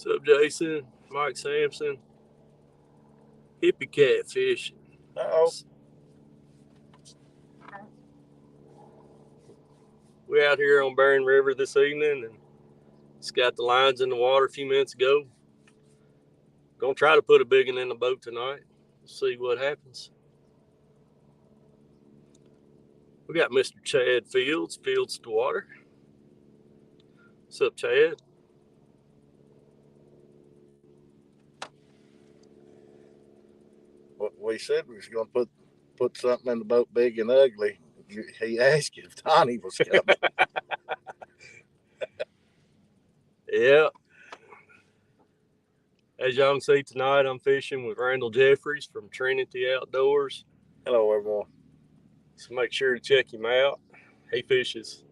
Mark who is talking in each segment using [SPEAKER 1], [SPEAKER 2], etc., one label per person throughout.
[SPEAKER 1] What's up, Jason? Mike Sampson. Hippie cat fishing.
[SPEAKER 2] Uh-oh.
[SPEAKER 1] We're out here on Barron River this evening and it's got the lines in the water a few minutes ago. Gonna try to put a big one in the boat tonight. See what happens. We got Mr. Chad Fields to Water. What's up, Chad?
[SPEAKER 2] We said we was going to put something in the boat big and ugly. He asked if Donnie was coming.
[SPEAKER 1] Yeah. As y'all can see tonight, I'm fishing with Randall Jeffries from Trinity Outdoors.
[SPEAKER 2] Hello, everyone.
[SPEAKER 1] So make sure to check him out. He fishes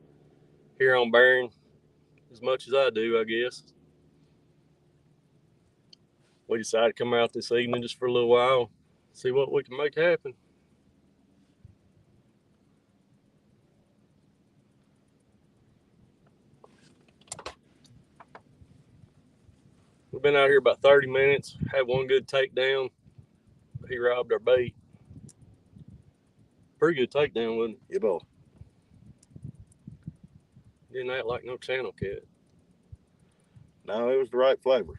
[SPEAKER 1] here on Barron as much as I do, I guess. We decided to come out this evening just for a little while, see what we can make happen. We've been out here about 30 minutes, had one good takedown. He robbed our bait. Pretty good takedown, wasn't it?
[SPEAKER 2] Yeah, boy.
[SPEAKER 1] Didn't act like no channel cat.
[SPEAKER 2] No, it was the right flavor.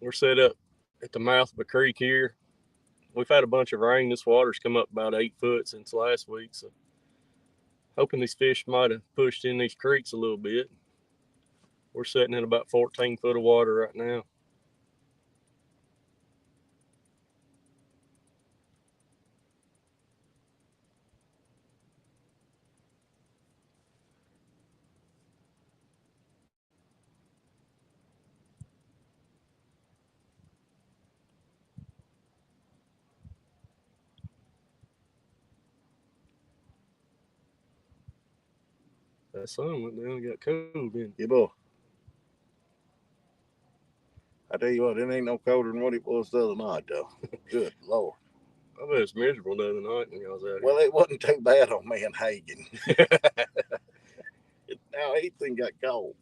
[SPEAKER 1] We're set up at the mouth of a creek here. We've had a bunch of rain. This water's come up about 8 foot since last week, so hoping these fish might have pushed in these creeks a little bit. We're sitting in about 14 foot of water right now. That sun went down and got cold, didn't it?
[SPEAKER 2] Yeah, boy. I tell you what, it ain't no colder than what it was the other night, though. Good Lord.
[SPEAKER 1] I bet it's miserable the other night when y'all was out here.
[SPEAKER 2] Well, it wasn't too bad on me and Hagen. Now, Ethan got cold.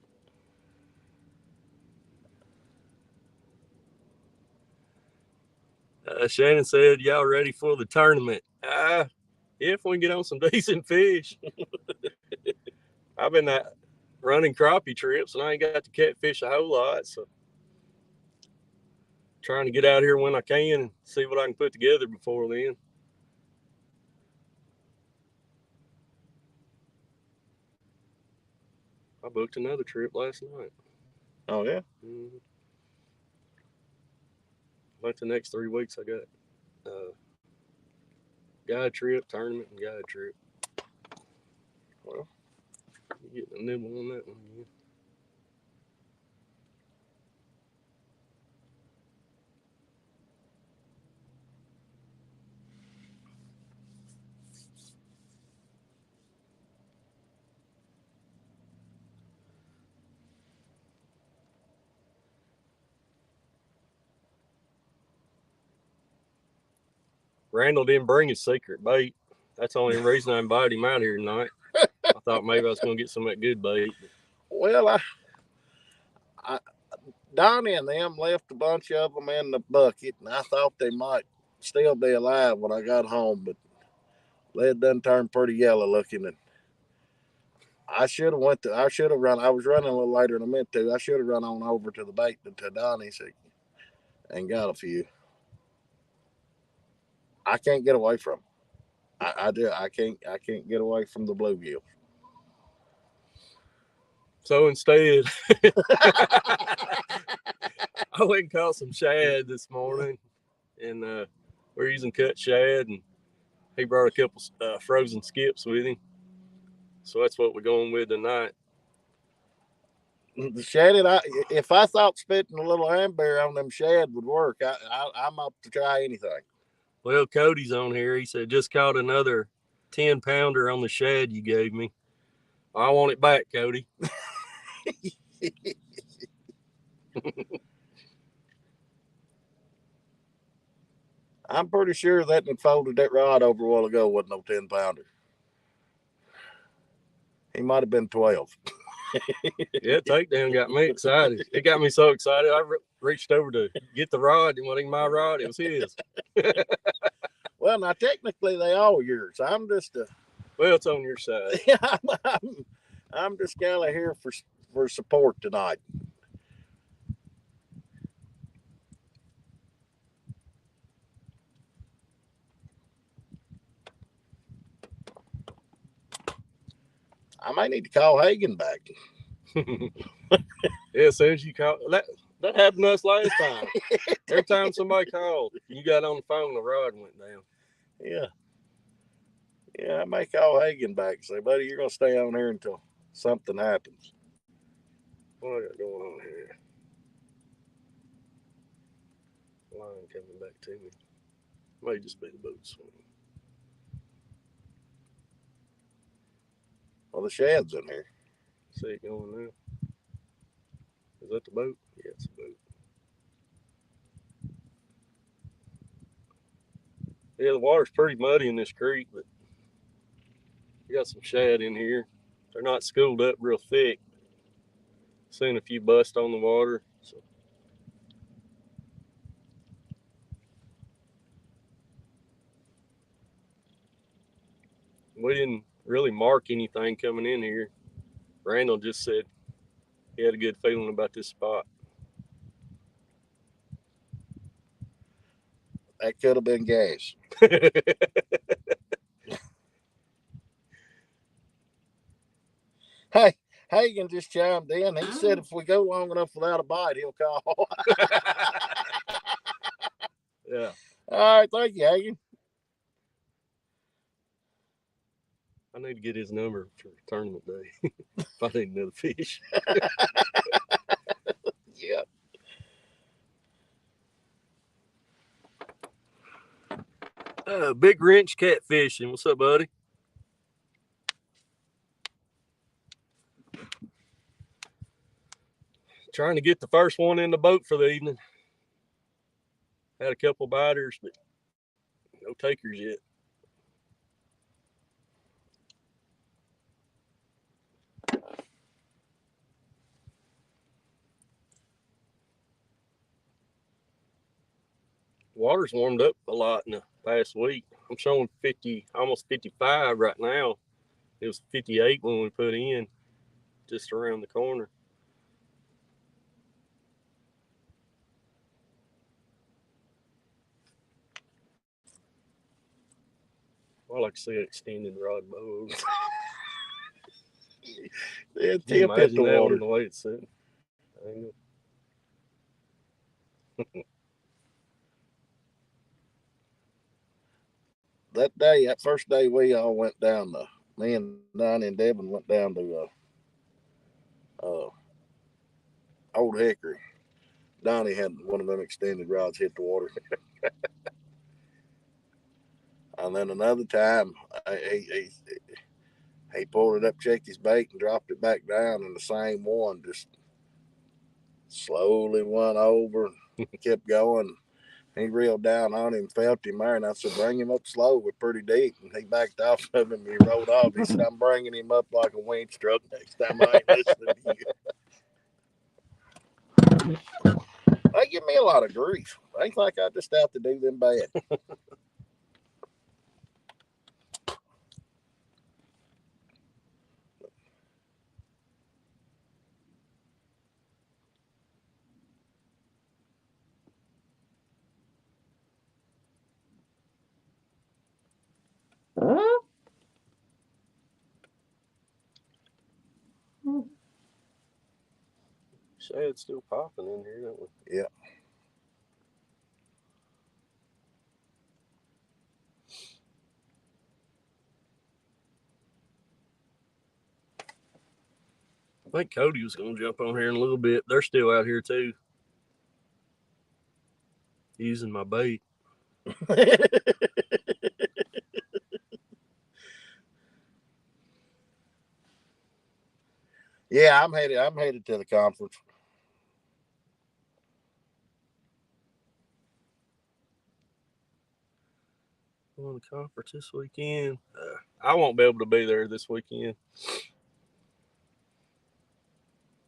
[SPEAKER 1] Shannon said, y'all ready for the tournament? If we can get on some decent fish. I've been running crappie trips and I ain't got to catfish a whole lot, so trying to get out here when I can and see what I can put together before then. I booked another trip last night.
[SPEAKER 2] Oh, yeah?
[SPEAKER 1] Mm-hmm. Like the next 3 weeks, I got guide trip, tournament, and guide trip.
[SPEAKER 2] Well,
[SPEAKER 1] you getting a nibble on that one again. Randall didn't bring his secret bait. That's the only reason I invited him out here tonight. I thought maybe I was going to get some of that good bait.
[SPEAKER 2] Well, Donnie and them left a bunch of them in the bucket, and I thought they might still be alive when I got home, but lead done turned pretty yellow looking, and I should have run. I was running a little later than I meant to. I should have run on over to the bait to Donnie's and got a few. I can't get away from them. I do. I can't get away from the bluegill.
[SPEAKER 1] So instead, I went and caught some shad this morning, and we're using cut shad, and he brought a couple frozen skips with him. So that's what we're going with tonight.
[SPEAKER 2] The shad, if I thought spitting a little amber on them shad would work, I'm up to try anything.
[SPEAKER 1] Well, Cody's on here. He said, just caught another 10-pounder on the shad you gave me. I want it back, Cody.
[SPEAKER 2] I'm pretty sure that folded that rod over a while ago wasn't no 10-pounder. He might have been 12.
[SPEAKER 1] Yeah, takedown got me excited. It got me so excited. I reached over to get the rod, and it wasn't my rod; it was his.
[SPEAKER 2] Well, now technically they all yours. I'm just
[SPEAKER 1] well, it's on your side.
[SPEAKER 2] I'm just kind of here for support tonight. I might need to call Hagen back.
[SPEAKER 1] Yeah, as soon as you call that happened to us last time. Every time somebody called, you got on the phone, the rod went down.
[SPEAKER 2] Yeah, I may call Hagen back and say, buddy, you're gonna stay on here until something happens.
[SPEAKER 1] What I got going on here? Line coming back to me. May just be the boat swing.
[SPEAKER 2] Well, the shad's in here.
[SPEAKER 1] See it going now. Is that the boat? Yeah, it's the boat. Yeah, the water's pretty muddy in this creek, but we got some shad in here. They're not schooled up real thick. Seen a few bust on the water. So. We didn't really mark anything coming in here. Randall just said he had a good feeling about this spot.
[SPEAKER 2] That could have been gas. Hey, Hagen just chimed in. He said if we go long enough without a bite, he'll call.
[SPEAKER 1] Yeah.
[SPEAKER 2] All right, thank you, Hagen.
[SPEAKER 1] I need to get his number for tournament day. If I need another fish.
[SPEAKER 2] Yeah.
[SPEAKER 1] Big Wrench catfishing. What's up, buddy? Trying to get the first one in the boat for the evening. Had a couple biters, but no takers yet. Water's warmed up a lot in the past week. I'm showing 50, almost 55 right now. It was 58 when we put in, just around the corner. I like to see an extended rod bow.
[SPEAKER 2] Yeah, tip hit the water.
[SPEAKER 1] The way it's sitting.
[SPEAKER 2] That first day we all went down to, me and Donnie and Devin went down to Old Hickory. Donnie had one of them extended rods hit the water. And then another time, he pulled it up, checked his bait, and dropped it back down, and the same one just slowly went over and kept going. He reeled down on him, felt him there, and I said, bring him up slow. We're pretty deep. And he backed off of him. He rolled off. He said, I'm bringing him up like a winch truck next time. I ain't listening to you. They give me a lot of grief. They think I just have to do them bad.
[SPEAKER 1] Shad's still popping in here, don't we?
[SPEAKER 2] Yeah.
[SPEAKER 1] I think Cody was going to jump on here in a little bit. They're still out here, too. Using my bait.
[SPEAKER 2] Yeah, I'm headed to the conference.
[SPEAKER 1] Going to conference this weekend. I won't be able to be there this weekend.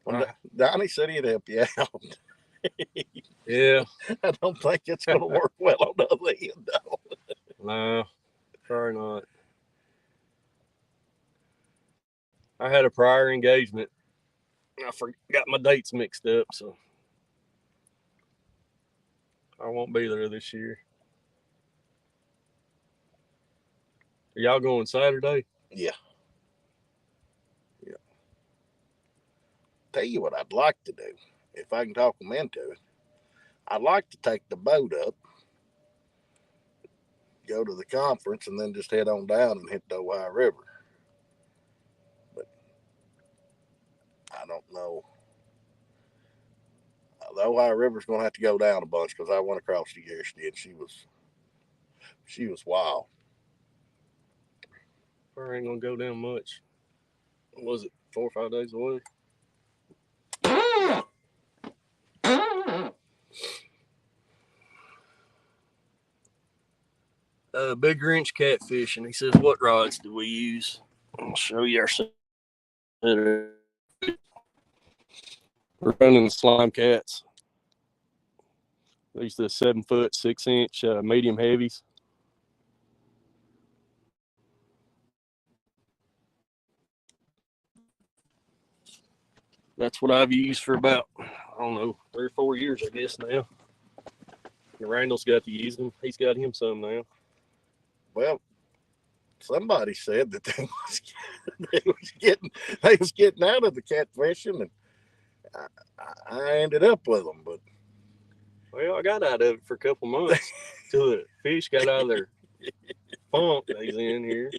[SPEAKER 2] Well, Donnie said he'd help you out.
[SPEAKER 1] Yeah.
[SPEAKER 2] I don't think it's going to work well on the other end, though.
[SPEAKER 1] No, probably not. I had a prior engagement. I got my dates mixed up, so I won't be there this year. Are y'all going Saturday?
[SPEAKER 2] Yeah. Tell you what I'd like to do, if I can talk them into it. I'd like to take the boat up, go to the conference, and then just head on down and hit the Ohio River. But I don't know. The Ohio River's going to have to go down a bunch because I went across the yesterday and she was wild.
[SPEAKER 1] Probably ain't gonna go down much. What was it 4 or 5 days away? Big Wrench catfishing. He says, "What rods do we use?" I'll show you our setup. We're running the Slime Cats. These are the 7 foot 6 inch medium heavies. That's what I've used for about, I don't know, 3 or 4 years, I guess now. And Randall's got to use them. He's got him some now.
[SPEAKER 2] Well, somebody said that they was getting out of the catfishing, and I ended up with them. But
[SPEAKER 1] well, I got out of it for a couple months till the fish got out of their funk they's in here.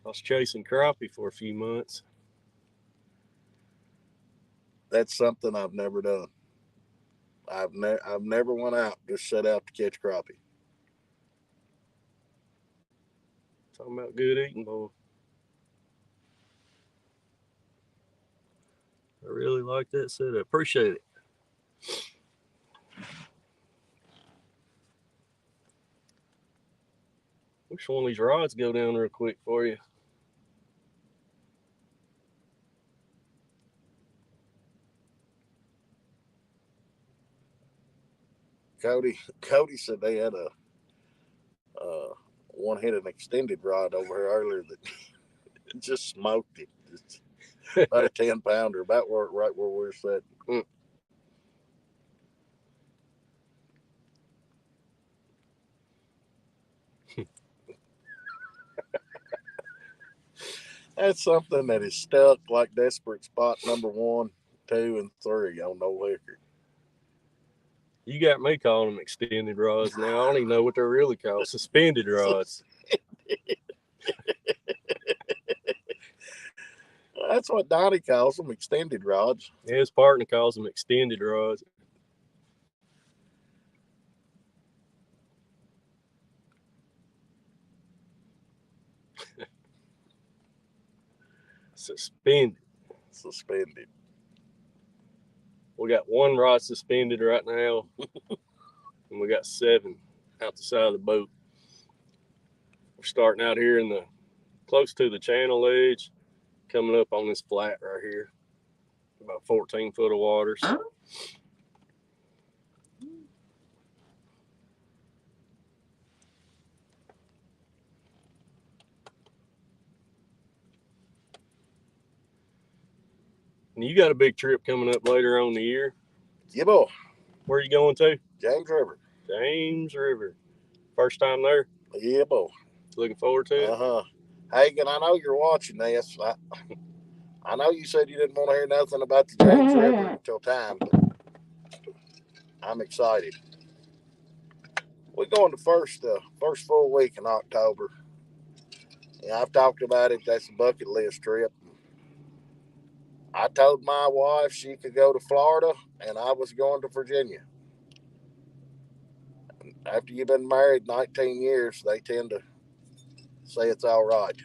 [SPEAKER 1] I was chasing crappie for a few months.
[SPEAKER 2] That's something I've never done. I've never went out, just set out to catch crappie.
[SPEAKER 1] Talking about good eating, boy. I really like that setup. Appreciate it. Which one of these rods go down real quick for you?
[SPEAKER 2] Cody said they had a one hit an extended rod over here earlier that just smoked it. Just about a 10-pounder, about right where we're sitting. That's something that is stuck like desperate spot number 1, 2, and 3 on no liquor.
[SPEAKER 1] You got me calling them extended rods now. I don't even know what they're really called. Suspended rods.
[SPEAKER 2] That's what Donnie calls them, extended rods.
[SPEAKER 1] Yeah, his partner calls them extended rods. Suspended. We got 1 rod suspended right now, and we got 7 out the side of the boat. We're starting out here in the close to the channel edge, coming up on this flat right here, about 14 foot of water. So. And you got a big trip coming up later on in the year.
[SPEAKER 2] Yeah, boy.
[SPEAKER 1] Where are you going to?
[SPEAKER 2] James River.
[SPEAKER 1] James River. First time there?
[SPEAKER 2] Yeah, boy.
[SPEAKER 1] Looking forward to it?
[SPEAKER 2] Uh-huh. Hagen, I know you're watching this. I know you said you didn't want to hear nothing about the James River until time, but I'm excited. We're going the first full week in October. Yeah, I've talked about it. That's a bucket list trip. I told my wife she could go to Florida, and I was going to Virginia. After you've been married 19 years, they tend to say it's all right.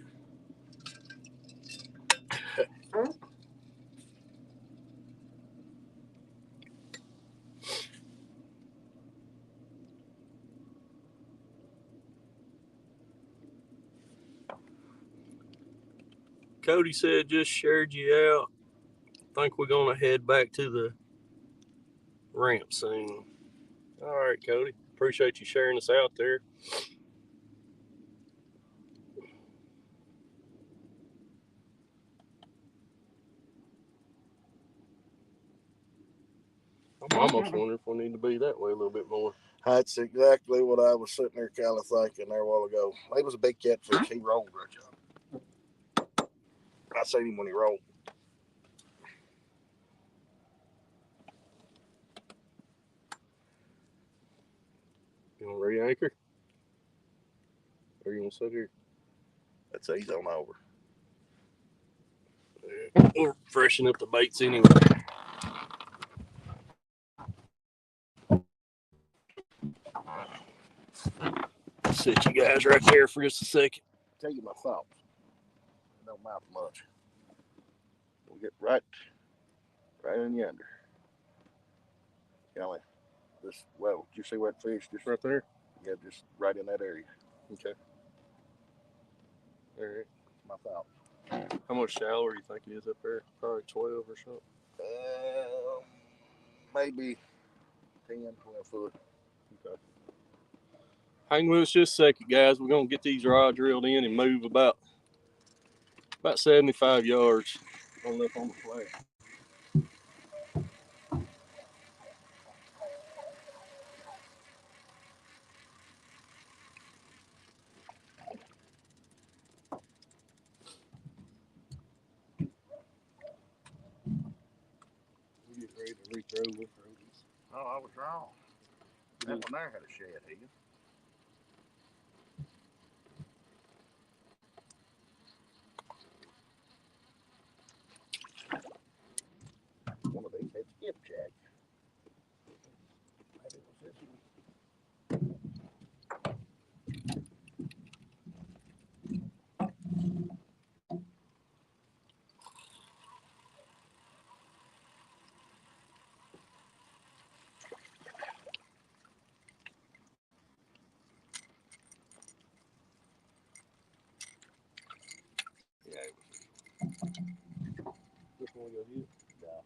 [SPEAKER 1] Cody said just shared you out. I think we're going to head back to the ramp soon. All right, Cody. Appreciate you sharing us out there. I'm almost wondering if we need to be that way a little bit more.
[SPEAKER 2] That's exactly what I was sitting there kind of thinking there a while ago. He was a big catfish. He rolled right up. I seen him when he rolled.
[SPEAKER 1] You want to re-anchor? Or you want to sit here?
[SPEAKER 2] That's easy on over.
[SPEAKER 1] We'll freshen up the baits anyway. Sit you guys right there for just a second.
[SPEAKER 2] Tell you my thoughts. Don't mouth much. We'll get right in yonder. Golly, this well, did you see what fish just
[SPEAKER 1] Right there?
[SPEAKER 2] Yeah, just right in that area.
[SPEAKER 1] Okay. All right.
[SPEAKER 2] My thoughts.
[SPEAKER 1] How much shallower do you think it is up there? Probably 12 or something.
[SPEAKER 2] Maybe 10, 12 foot.
[SPEAKER 1] Okay. Hang with us just a second, guys. We're gonna get these rods drilled in and move about 75 yards on up on the flat. We get ready to rethrow with these.
[SPEAKER 2] Oh, I was wrong. That one there had a shed head. One of these had skipjack. Maybe it was this one.
[SPEAKER 1] Which one we go here?
[SPEAKER 2] Yeah.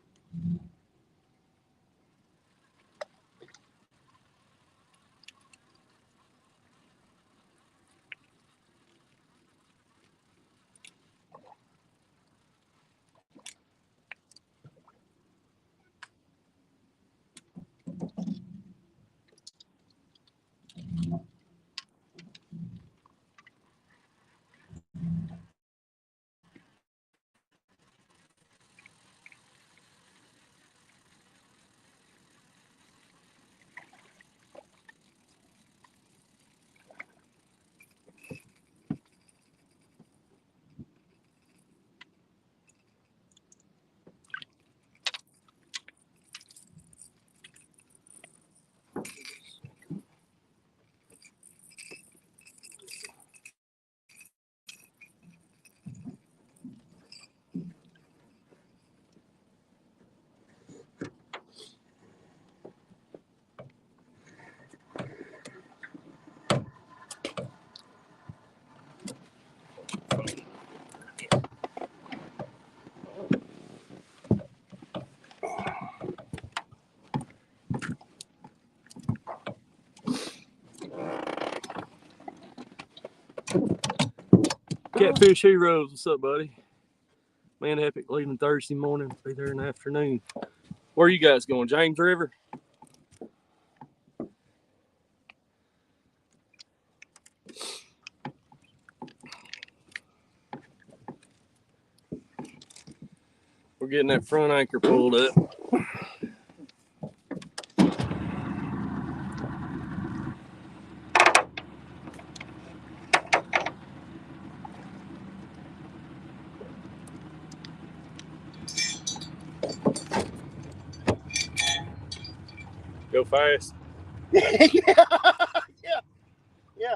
[SPEAKER 1] Catfish Heroes, what's up, buddy? Man Epic leaving Thursday morning. Be there in the afternoon. Where are you guys going? James River? We're getting that front anchor pulled up. Go fast.
[SPEAKER 2] Yeah. Yeah.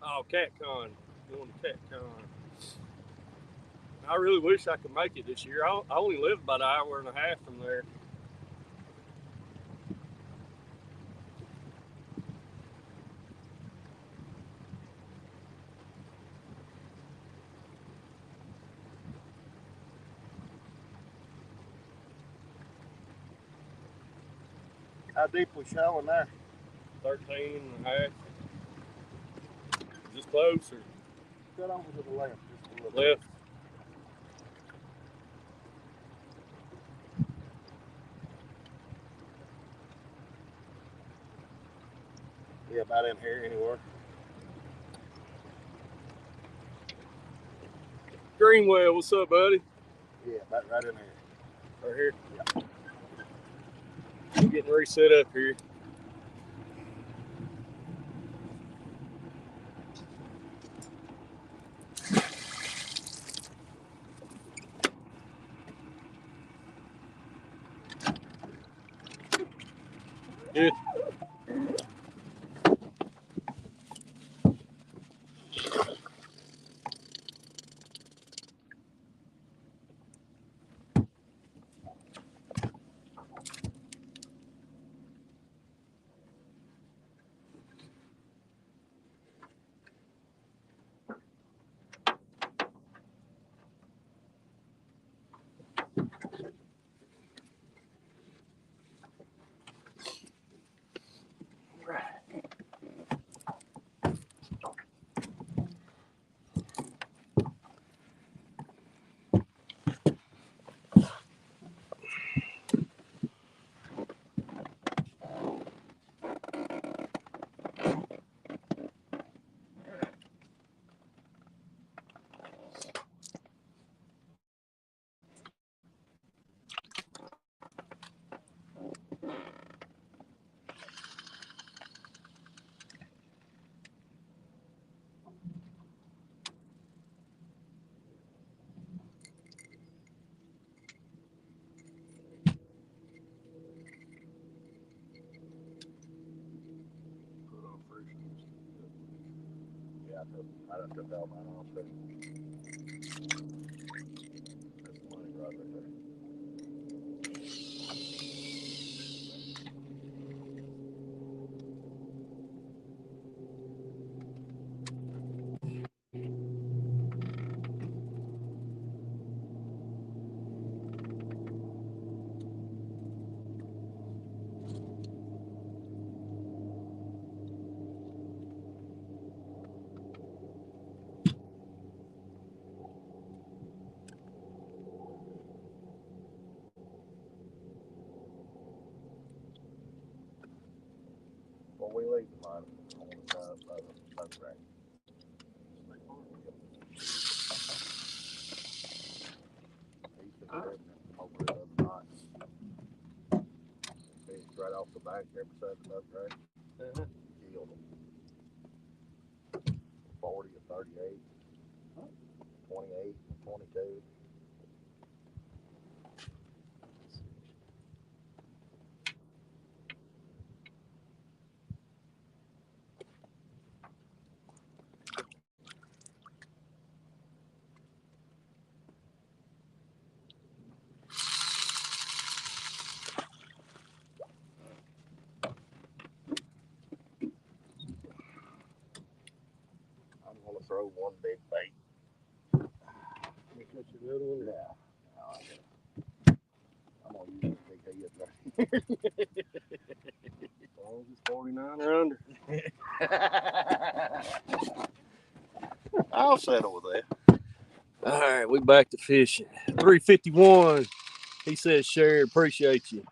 [SPEAKER 1] Oh, CatCon. Going to CatCon. I really wish I could make it this year. I only live about an hour and a half from there.
[SPEAKER 2] How deep we showing there?
[SPEAKER 1] 13 and a half. Is this close or
[SPEAKER 2] Cut over to the left just a little.
[SPEAKER 1] left?
[SPEAKER 2] Yeah, about in here anywhere.
[SPEAKER 1] Greenwell, what's up, buddy?
[SPEAKER 2] Yeah, about right in here.
[SPEAKER 1] Right here? Yeah. I'm getting reset up here. Good.
[SPEAKER 2] I done took all mine off there. That's the money right there. Well, we leave the line on the boat rack. Over the other night. It's right off the back there beside the boat rack. Killed them. 40 or 38, 28, 22. I'm going to throw one big bait.
[SPEAKER 1] You catch another one?
[SPEAKER 2] Yeah. I'm going to use a big head right here.
[SPEAKER 1] As long as it's 49 or under.
[SPEAKER 2] I'll settle with that.
[SPEAKER 1] All right, we back to fishing. 351. He says, Sherry, appreciate you.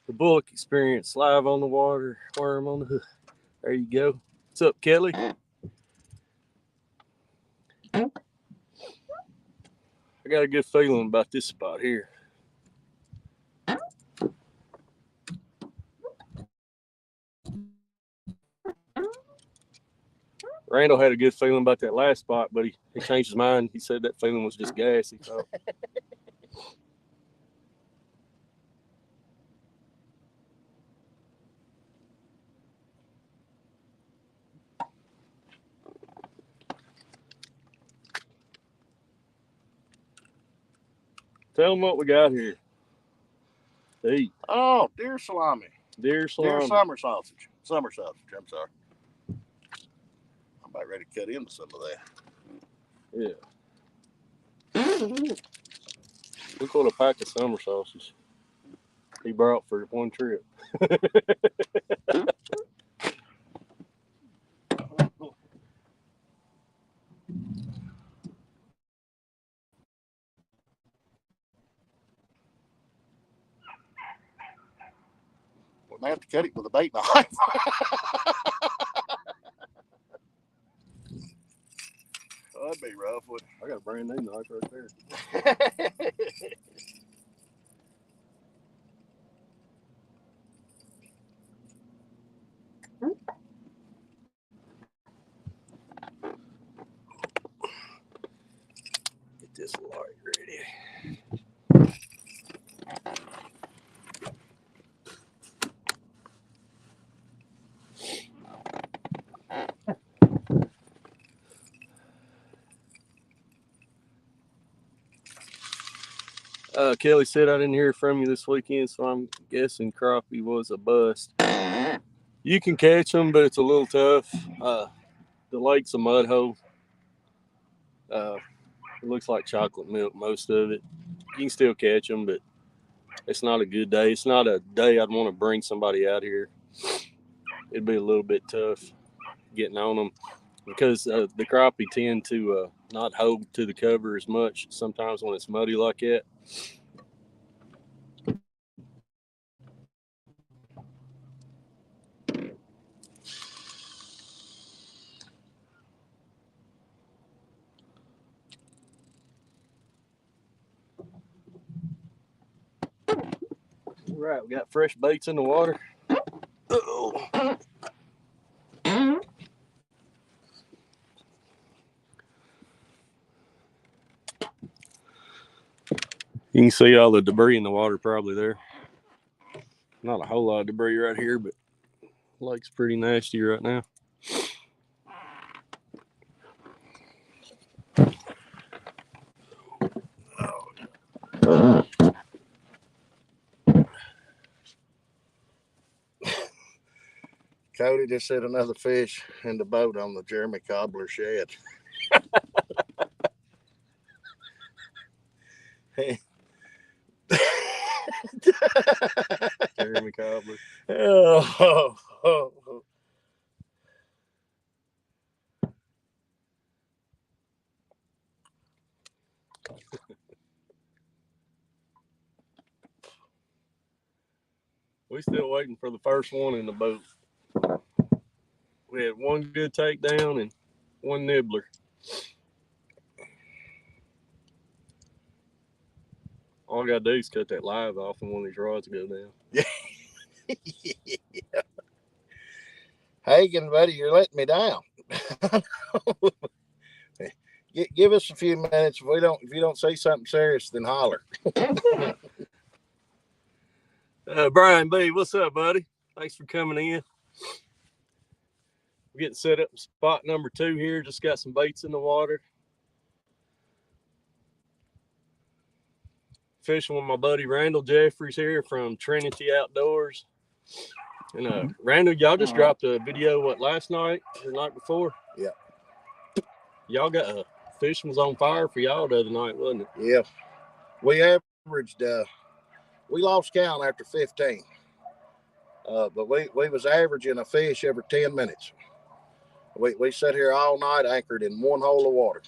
[SPEAKER 1] The Bullock Experience, live on the water, worm on the hook. There you go. What's up, Kelly? I got a good feeling about this spot here. Randall had a good feeling about that last spot, but he changed his mind. He said that feeling was just gas, he thought. Tell them what we got here. To eat.
[SPEAKER 2] Oh, deer salami.
[SPEAKER 1] Deer salami.
[SPEAKER 2] Deer summer sausage. Summer sausage, I'm sorry. I'm about ready to cut into some of that.
[SPEAKER 1] Yeah. Look what a pack of summer sausage he brought for one trip.
[SPEAKER 2] I have to cut it with a bait knife. Oh, that'd be rough.
[SPEAKER 1] I got a brand new knife right there. Get this light ready. Kelly said I didn't hear from you this weekend, so I'm guessing crappie was a bust. You can catch them, but it's a little tough. The lake's a mud hole. It looks like chocolate milk, most of it. You can still catch them, but it's not a good day. It's not a day I'd want to bring somebody out here. It'd be a little bit tough getting on them because the crappie tend to not hold to the cover as much sometimes when it's muddy like that. All right, we got fresh baits in the water. Uh-oh. You can see all the debris in the water probably there. Not a whole lot of debris right here, but the lake's pretty nasty right now.
[SPEAKER 2] Cody just said another fish in the boat on the Jeremy Cobbler shed.
[SPEAKER 1] Jeremy Cobbler.
[SPEAKER 2] Oh.
[SPEAKER 1] We still waiting for the first one in the boat. We had one good takedown and one nibbler. All I gotta do is cut that live off and one of these rods go down.
[SPEAKER 2] Yeah. Hagen, buddy, you're letting me down. Give us a few minutes. If you don't say something serious, then holler.
[SPEAKER 1] Brian B, what's up, buddy? Thanks for coming in. We're getting set up in spot number 2 here. Just got some baits in the water. Fishing with my buddy Randall Jeffries here from Trinity Outdoors. And Randall, y'all just dropped a video, last night or the night before?
[SPEAKER 2] Yeah.
[SPEAKER 1] Y'all got fishing was on fire for y'all the other night, wasn't it?
[SPEAKER 2] Yeah. We averaged, we lost count after 15. But we was averaging a fish every 10 minutes. We sat here all night anchored in one hole of water.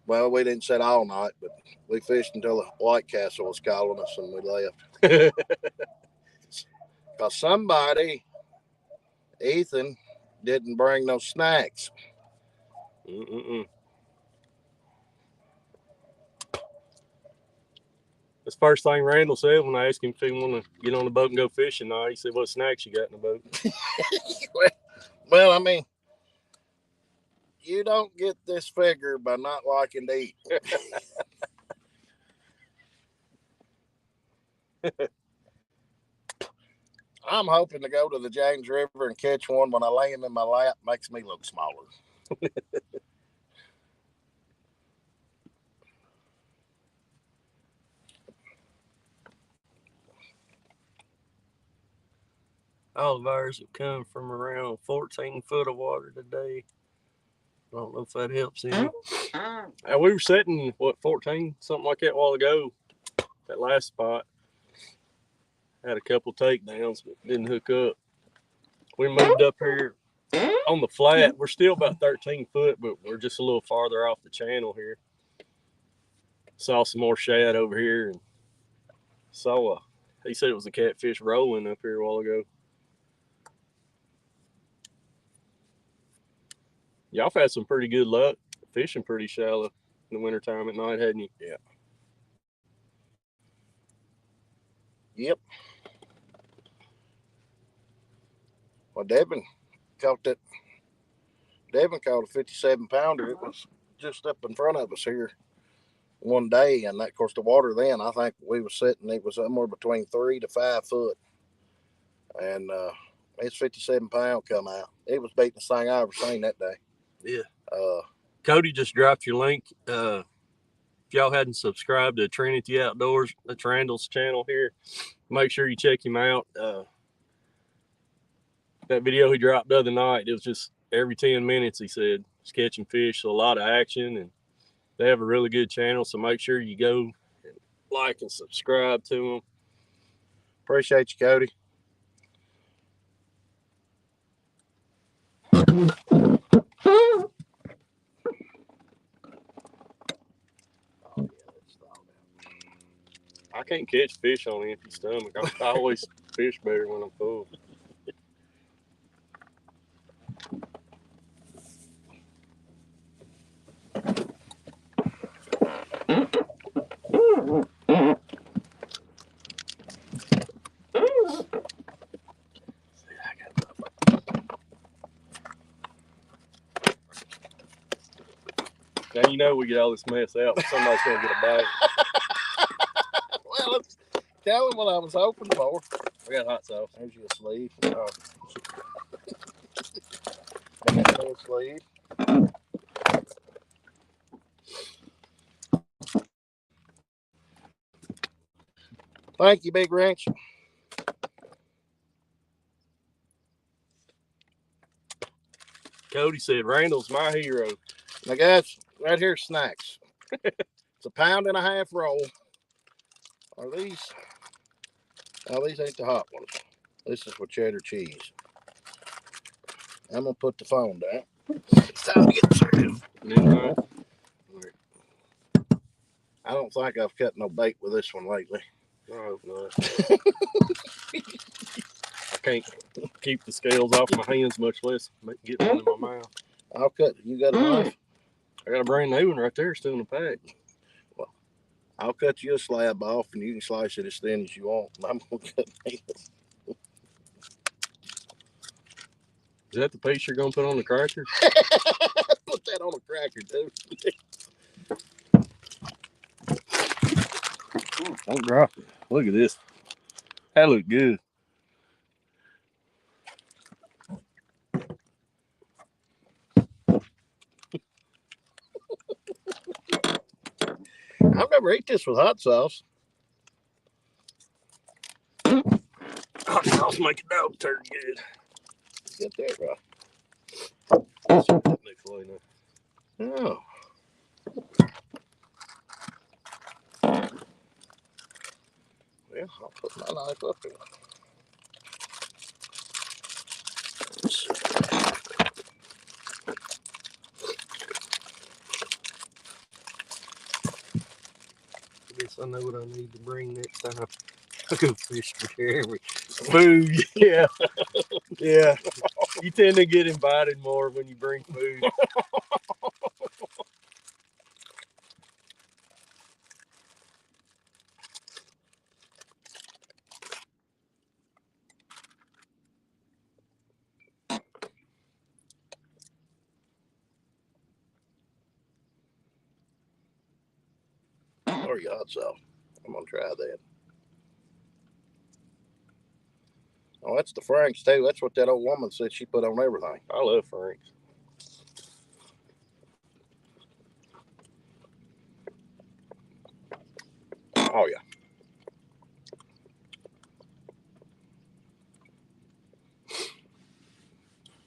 [SPEAKER 2] Well, we didn't sit all night, but we fished until the White Castle was calling us and we left. Because somebody, Ethan, didn't bring no snacks.
[SPEAKER 1] That's the first thing Randall said when I asked him if he wanted to get on the boat and go fishing. He said, "What snacks you got in the boat?"
[SPEAKER 2] Well, I mean, you don't get this figure by not liking to eat. I'm hoping to go to the James River and catch one when I lay him in my lap. Makes me look smaller.
[SPEAKER 1] All of ours have come from around 14 foot of water today. I don't know if that helps any. We were setting, 14, something like that a while ago, that last spot. Had a couple takedowns, but didn't hook up. We moved up here on the flat. We're still about 13 foot, but we're just a little farther off the channel here. Saw some more shad over here, and saw he said it was a catfish rolling up here a while ago. Y'all have had some pretty good luck fishing pretty shallow in the wintertime at night, hadn't you?
[SPEAKER 2] Yeah. Yep. Well, Devin caught a 57 pounder. It was just up in front of us here one day, and that, of course, the water then, I think we was sitting, it was somewhere between 3 to 5 foot, and it's 57 pound come out. It was beating the thing I ever seen that day.
[SPEAKER 1] Yeah. Cody just dropped your link. If y'all hadn't subscribed to Trinity Outdoors, that's Randall's channel here, make sure you check him out. That video he dropped the other night, it was just every 10 minutes, he said, he's catching fish, so a lot of action, and they have a really good channel, so make sure you go and like and subscribe to them.
[SPEAKER 2] Appreciate you, Cody.
[SPEAKER 1] I can't catch fish on an empty stomach. I always fish better when I'm full. Now you know we get all this mess out, but somebody's gonna get a bite.
[SPEAKER 2] Well, let's tell him what I was hoping for.
[SPEAKER 1] We got hot sauce.
[SPEAKER 2] There's your sleeve. There's sleeve. Thank you, Big Wrench.
[SPEAKER 1] Cody said, Randall's my hero.
[SPEAKER 2] Now, guys, right here, snacks. It's a 1.5 pound roll. Are these? Oh, these ain't the hot ones. This is with cheddar cheese. I'm gonna put the phone down. It's time to get started.
[SPEAKER 1] Yeah.
[SPEAKER 2] I don't think I've cut no bait with this one lately.
[SPEAKER 1] I hope not. I can't keep the scales off my hands, much less get one in my mouth.
[SPEAKER 2] I'll cut. You got a knife?
[SPEAKER 1] I got a brand new one right there still in the pack.
[SPEAKER 2] Well, I'll cut you a slab off, and you can slice it as thin as you want. I'm gonna cut it.
[SPEAKER 1] Is that the piece you're gonna put on the cracker?
[SPEAKER 2] Put that on a cracker, too.
[SPEAKER 1] Don't drop it. Look at this. That look good.
[SPEAKER 2] I've never ate this with hot sauce.
[SPEAKER 1] Hot sauce make a dog turn good.
[SPEAKER 2] Get that right. Oh. Yeah, I'll put my knife up here.
[SPEAKER 1] I guess I know what I need to bring next time. I go fish for Jeremy. Food, yeah. Yeah. You tend to get invited more when you bring food.
[SPEAKER 2] Or your hot sauce. I'm gonna try that. Oh, that's the Franks too. That's what that old woman said she put on everything.
[SPEAKER 1] I love Franks.
[SPEAKER 2] Oh yeah.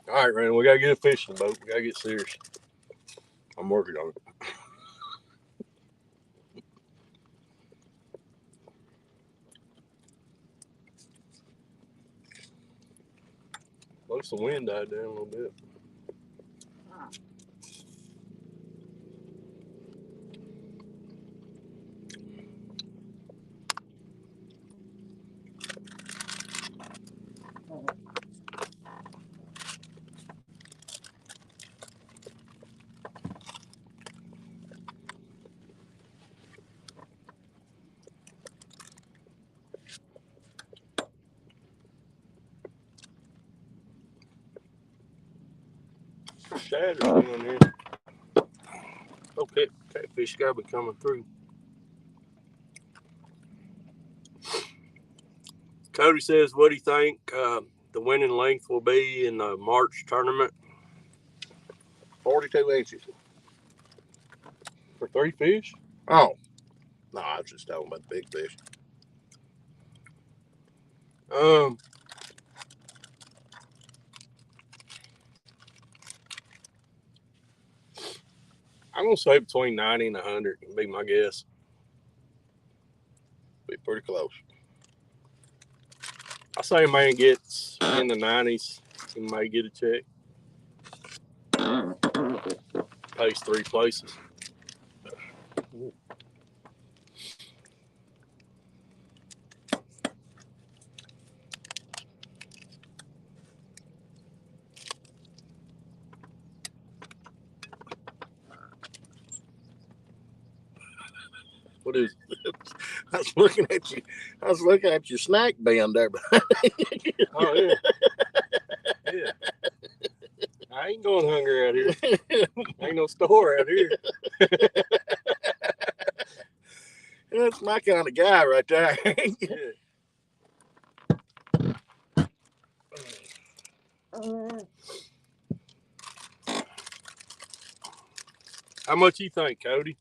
[SPEAKER 1] All right, Randall, we gotta get a fishing boat. We gotta get serious. I'm working on it. Once the wind died down a little bit. Shad down there. Okay, catfish gotta be coming through. Cody says, what do you think the winning length will be in the March tournament?
[SPEAKER 2] 42 inches.
[SPEAKER 1] For 3 fish?
[SPEAKER 2] Oh. No, I was just talking about the big fish.
[SPEAKER 1] I'm gonna say between 90 and 100 would be my guess.
[SPEAKER 2] Be pretty close.
[SPEAKER 1] I say a man gets in the 90s, he may get a check. Pays 3 places. What is it?
[SPEAKER 2] I was looking at you. I was looking at your snack bin there.
[SPEAKER 1] Oh, yeah. Yeah. I ain't going hungry out here. Ain't no store out here.
[SPEAKER 2] That's my kind of guy right there.
[SPEAKER 1] Yeah. How much you think, Cody?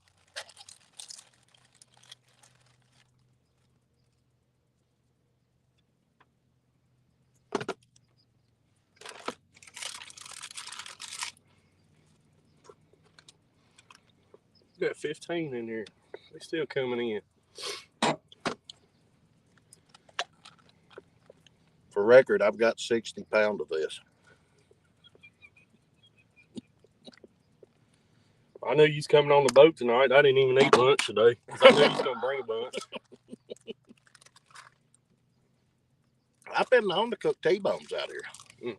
[SPEAKER 1] We got 15 in here. They still coming in.
[SPEAKER 2] For record, I've got 60 pounds of this.
[SPEAKER 1] I knew you was coming on the boat tonight. I didn't even eat lunch today. I knew you was going to bring a bunch.
[SPEAKER 2] I've been known to cook T-bones out here.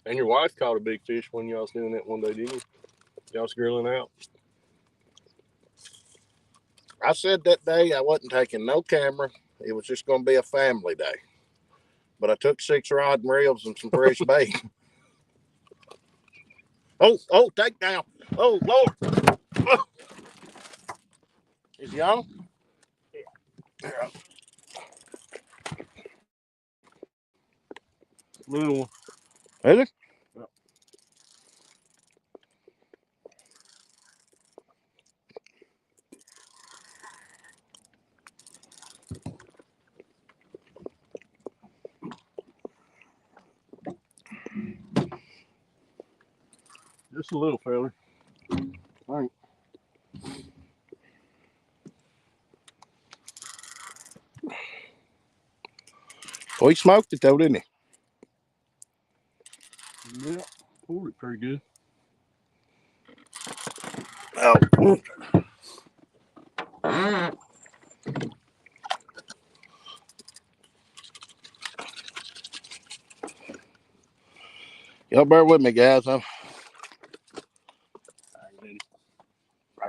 [SPEAKER 1] And your wife caught a big fish when y'all was doing that one day, didn't you? Y'all was grilling out.
[SPEAKER 2] I said that day I wasn't taking no camera. It was just going to be a family day. But I took 6 rod and reels and some fresh bait. Oh, take down. Oh, Lord. Oh. Is he on? Yeah.
[SPEAKER 1] Little one.
[SPEAKER 2] Is it?
[SPEAKER 1] Yeah. Just a little feller. Right.
[SPEAKER 2] Well, he smoked it though, didn't he?
[SPEAKER 1] Yeah, pulled it pretty good.
[SPEAKER 2] Oh. Y'all bear with me, guys. I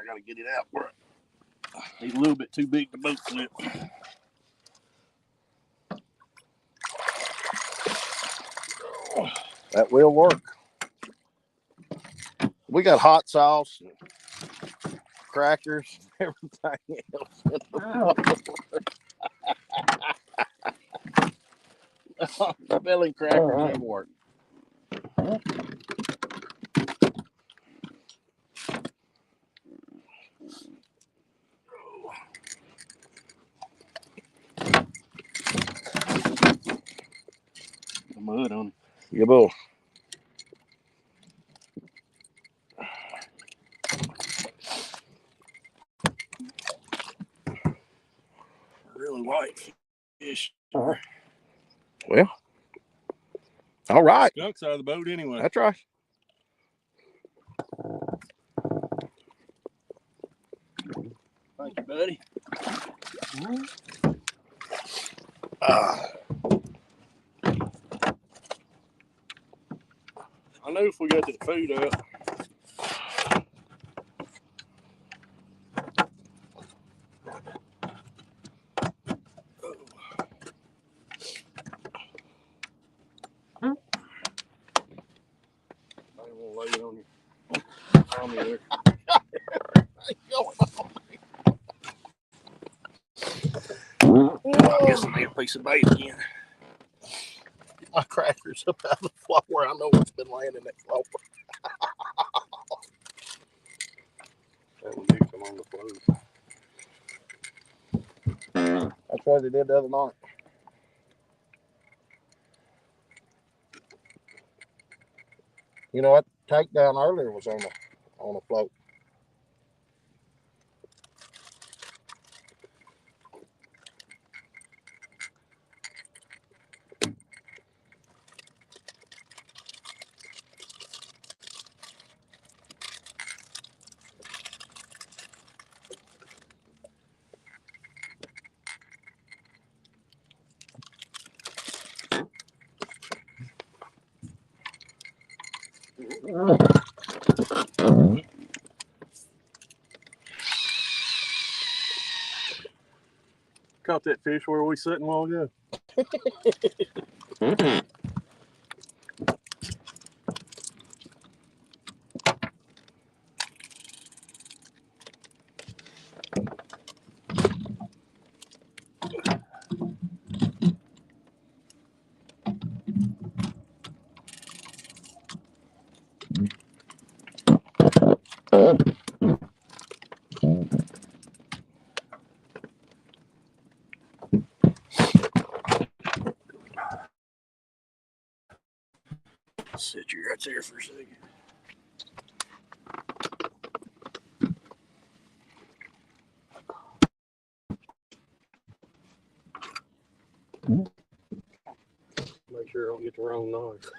[SPEAKER 2] gotta get it out.
[SPEAKER 1] He's a little bit too big to boat flip.
[SPEAKER 2] That will work. We got hot sauce, and crackers, and everything else. Belly crackers never work.
[SPEAKER 1] The mud on it.
[SPEAKER 2] Yeah, bull.
[SPEAKER 1] Really white fish.
[SPEAKER 2] Well, All right.
[SPEAKER 1] Skunk's out of the boat anyway.
[SPEAKER 2] That's right.
[SPEAKER 1] Thank you, buddy. I knew if we got that food out. I ain't gonna lay it on you. On you there. I guess I need a piece of bait again.
[SPEAKER 2] Get my crackers up out of the floor. I know what's been laying in that floor.
[SPEAKER 1] That one did come on the float.
[SPEAKER 2] That's what they did the other night. You know what? Takedown earlier was on a float.
[SPEAKER 1] Caught that fish where we sitting a while ago. Sit you right there for a second. Make sure I don't get the wrong knife.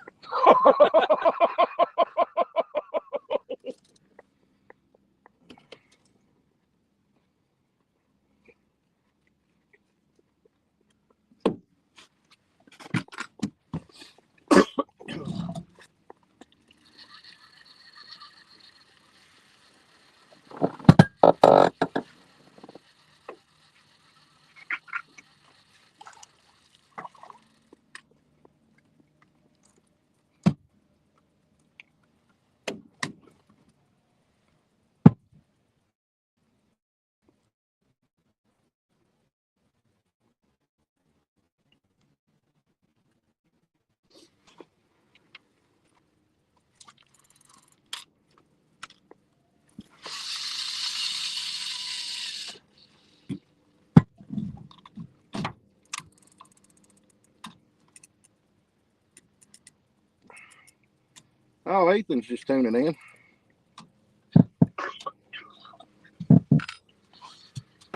[SPEAKER 2] Oh, Ethan's just tuning in.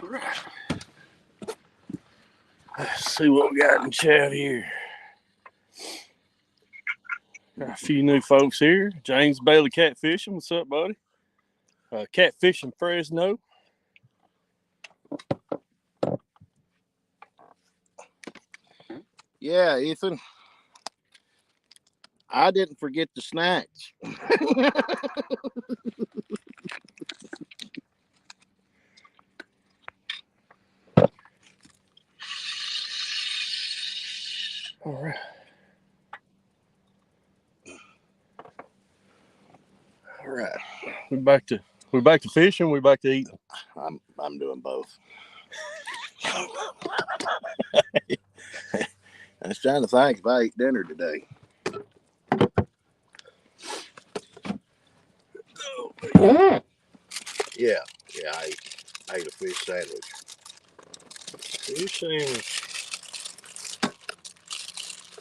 [SPEAKER 1] All right. Let's see what we got in chat here. Got a few new folks here. James Bailey Catfishing. What's up, buddy? Catfishing Fresno.
[SPEAKER 2] Yeah, Ethan. I didn't forget the snacks.
[SPEAKER 1] All right. All right. We're back to fishing. We're back to eating.
[SPEAKER 2] I'm doing both. I was trying to think if I ate dinner today. Yeah, I ate a fish sandwich.
[SPEAKER 1] Fish sandwich.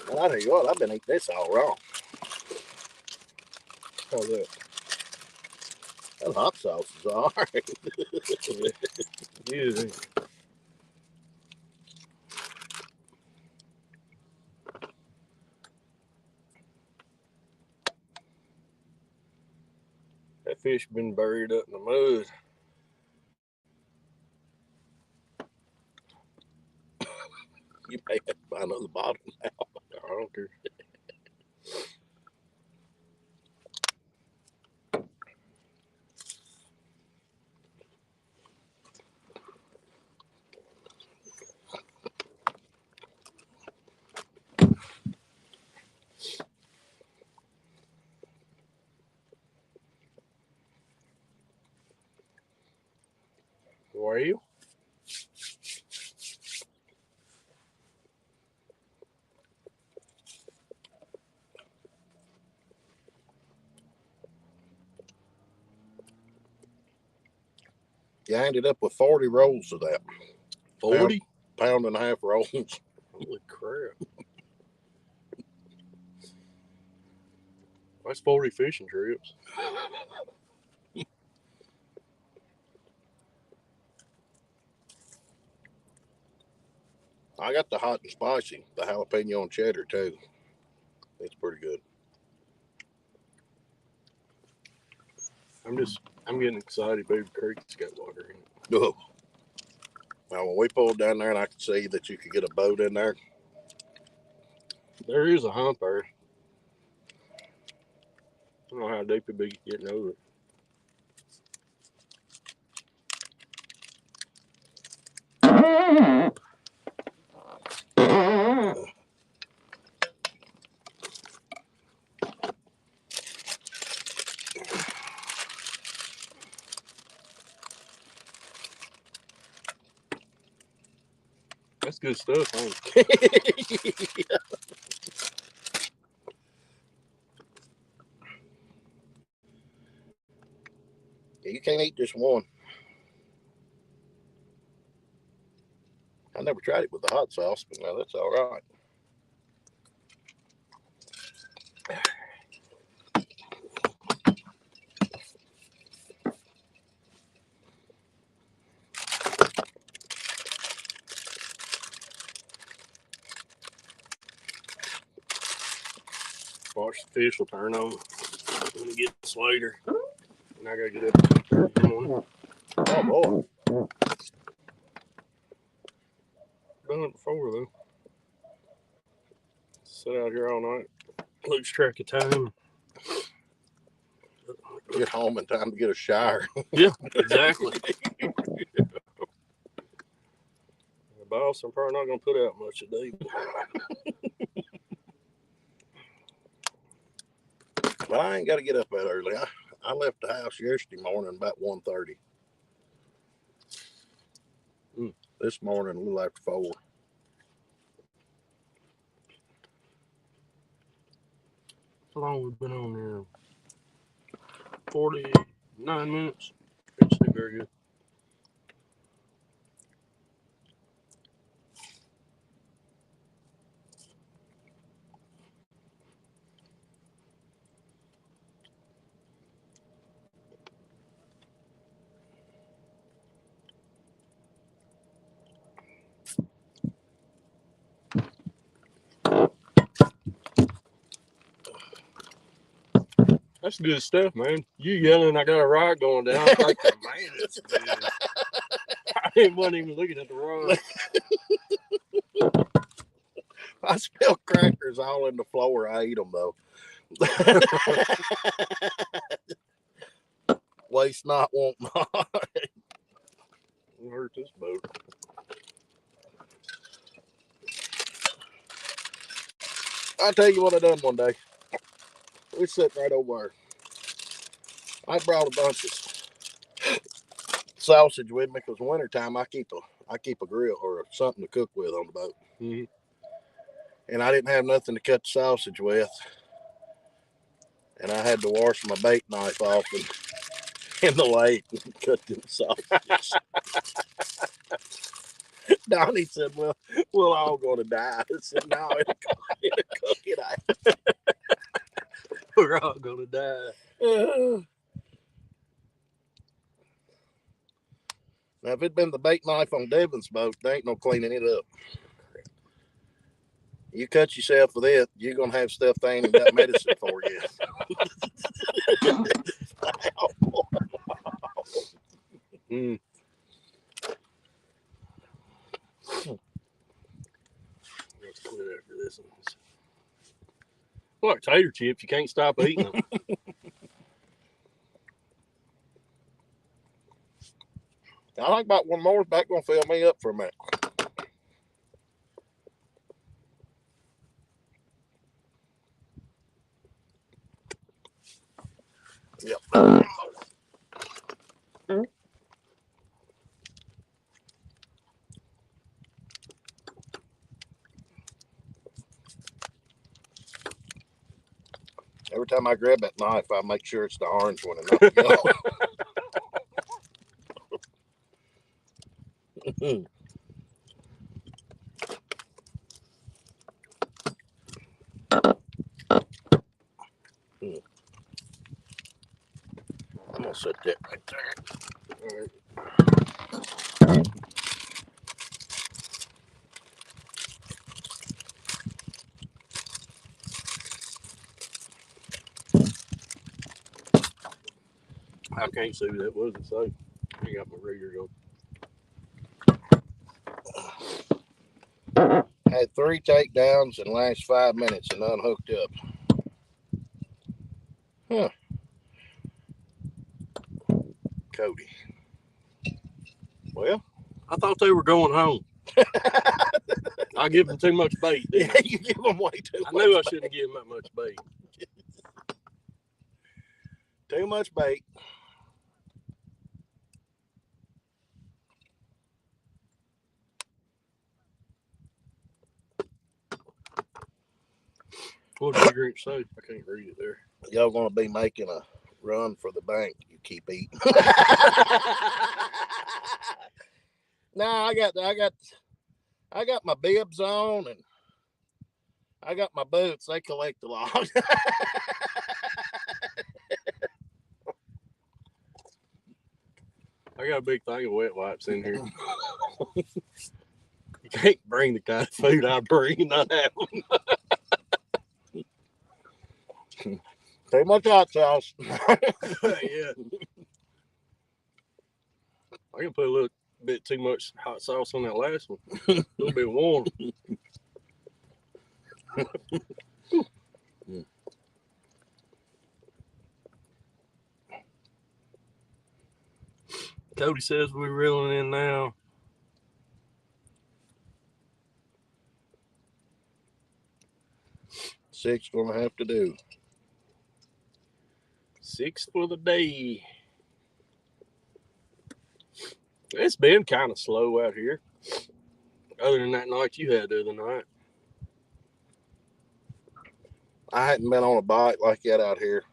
[SPEAKER 2] Well, I tell you what, I've been eating this all wrong.
[SPEAKER 1] How's that?
[SPEAKER 2] That hot sauce is all right.
[SPEAKER 1] Yeah. That fish been buried up in the mud.
[SPEAKER 2] You may have to find another bottom now.
[SPEAKER 1] I don't care. Well,
[SPEAKER 2] You ended up with 40 rolls of that.
[SPEAKER 1] 40?
[SPEAKER 2] Pound and a half rolls.
[SPEAKER 1] Holy crap. That's 40 fishing trips.
[SPEAKER 2] I got the hot and spicy, the jalapeno and cheddar too. It's pretty good.
[SPEAKER 1] I'm getting excited. Baby Creek's got water in it.
[SPEAKER 2] Oh. Now, when we pulled down there and I could see that you could get a boat in there,
[SPEAKER 1] There is a hump there. I don't know how deep it'd be getting over it. That's good stuff, ain't it?
[SPEAKER 2] you can't eat just one. I never tried it with the hot sauce, but no, that's all right.
[SPEAKER 1] Watch the fish will turn on when it gets later. And I gotta get up at 2:30 in the morning.
[SPEAKER 2] Oh, boy.
[SPEAKER 1] Done it before, though. Sit out here all night. Lose track of time.
[SPEAKER 2] Get home in time to get a shower.
[SPEAKER 1] Yeah, exactly. The boss, I'm probably not going to put out much today.
[SPEAKER 2] But I ain't got to get up that early. I left the house yesterday morning about 1:30. This morning, a little after 4.
[SPEAKER 1] How long we've been on there? 49 minutes. It's been very good. That's good stuff, man. You yelling, I got a rod going down. I'm like, man, that's good. I wasn't even looking at the rod.
[SPEAKER 2] I smell crackers all in the floor. I eat them, though. Waste not, want not.
[SPEAKER 1] It'll hurt this boat.
[SPEAKER 2] I'll tell you what I done one day. We sitting right over there. I brought a bunch of sausage with me because wintertime I keep a grill or something to cook with on the boat.
[SPEAKER 1] Mm-hmm.
[SPEAKER 2] And I didn't have nothing to cut the sausage with. And I had to wash my bait knife off in the lake and cut them sausages. Donnie said, well, we're all going to die. I said, no, it'll cook it.
[SPEAKER 1] We're all going to die.
[SPEAKER 2] Now, if it'd been the bait knife on Devin's boat, there ain't no cleaning it up. You cut yourself with it, you're going to have stuff they ain't even got medicine for you.
[SPEAKER 1] potato chips. You can't stop eating them.
[SPEAKER 2] I think about one more is back gonna fill me up for a minute. Yep. Every time I grab that knife, I make sure it's the orange one and not the yellow. I'm gonna set that right there. All right.
[SPEAKER 1] I can't see what that was. It say. I got my reader going.
[SPEAKER 2] Had 3 takedowns in the last 5 minutes and unhooked up. Huh. Cody. Well,
[SPEAKER 1] I thought they were going home. I give them too much bait.
[SPEAKER 2] Yeah, you give them way too much.
[SPEAKER 1] I knew I shouldn't give them that much bait.
[SPEAKER 2] Too much bait.
[SPEAKER 1] What did Big Rink say? I can't read it there.
[SPEAKER 2] Y'all gonna be making a run for the bank. You keep eating. No, I got my bibs on and I got my boots. They collect a lot.
[SPEAKER 1] I got a big thing of wet wipes in here. You can't bring the kind of food I bring and not have them.
[SPEAKER 2] Too much hot sauce.
[SPEAKER 1] Yeah. I can put a little bit too much hot sauce on that last one. A little bit warm. Cody says we're reeling in now.
[SPEAKER 2] Six gonna have to do.
[SPEAKER 1] 6 for the day. It's been kind of slow out here. Other than that night you had the other night.
[SPEAKER 2] I hadn't been on a bite like that out here.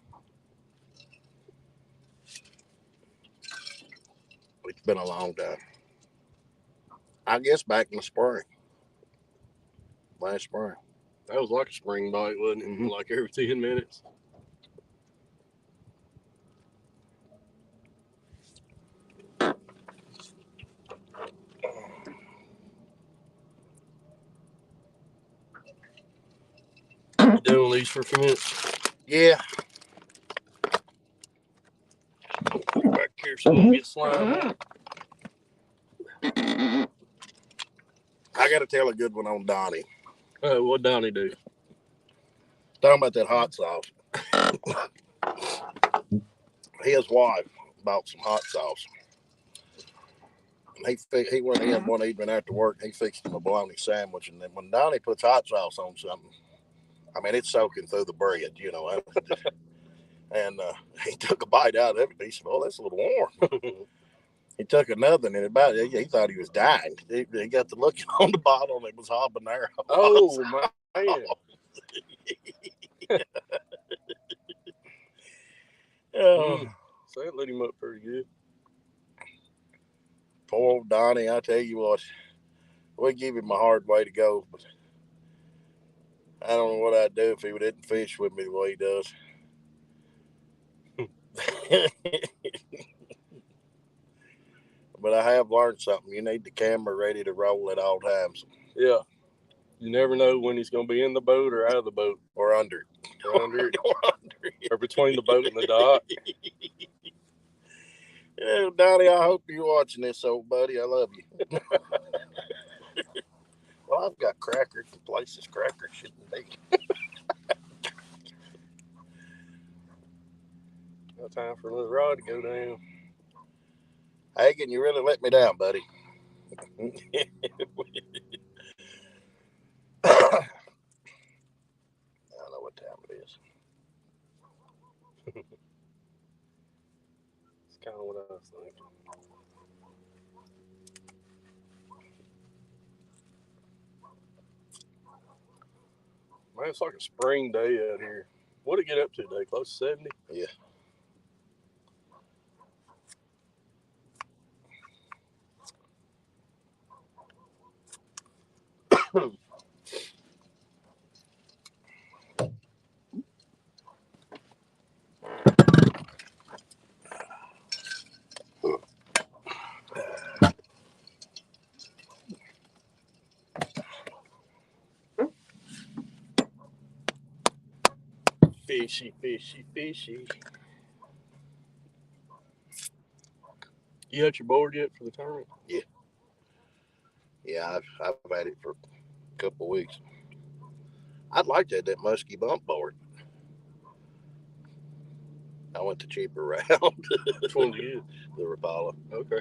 [SPEAKER 2] It's been a long time. I guess back in the spring. Last spring.
[SPEAKER 1] That was like a spring bite, wasn't it?
[SPEAKER 2] Mm-hmm.
[SPEAKER 1] Like every 10 minutes. You doing these for a few minutes?
[SPEAKER 2] Yeah.
[SPEAKER 1] Back here so I don't get slime.
[SPEAKER 2] I got to tell a good one on Donnie.
[SPEAKER 1] What'd Donnie do?
[SPEAKER 2] Talking about that hot sauce. His wife bought some hot sauce. And he went in one evening after work. He fixed him a bologna sandwich. And then when Donnie puts hot sauce on something, I mean, it's soaking through the bread, you know. And he took a bite out of it. He said, "Oh, that's a little warm." He took another, and he thought he was dying. He got the look on the bottle, and it was habanero.
[SPEAKER 1] Oh, man. So that lit him up pretty good.
[SPEAKER 2] Poor old Donnie, I tell you what, we give him a hard way to go, but I don't know what I'd do if he didn't fish with me the way he does. But I have learned something. You need the camera ready to roll at all times.
[SPEAKER 1] Yeah. You never know when he's going to be in the boat or out of the boat.
[SPEAKER 2] Or under it.
[SPEAKER 1] Or under it. Or between the boat and the dock.
[SPEAKER 2] Yeah, Donnie, I hope you're watching this, old buddy. I love you. Well, I've got crackers. The place is crackers, shouldn't be.
[SPEAKER 1] Got time for another rod to go down.
[SPEAKER 2] Hagen, you really let me down, buddy. I don't know what time it is.
[SPEAKER 1] It's kind of what I was thinking. Man, it's like a spring day out here. What did it get up to today? Close to 70?
[SPEAKER 2] Yeah.
[SPEAKER 1] Fishy, fishy, fishy. You got your board yet for the tournament?
[SPEAKER 2] Yeah, I've had it for a couple of weeks. I'd like to have that musky bump board. I went the cheaper route.
[SPEAKER 1] Which one did you get?
[SPEAKER 2] The Rapala.
[SPEAKER 1] Okay.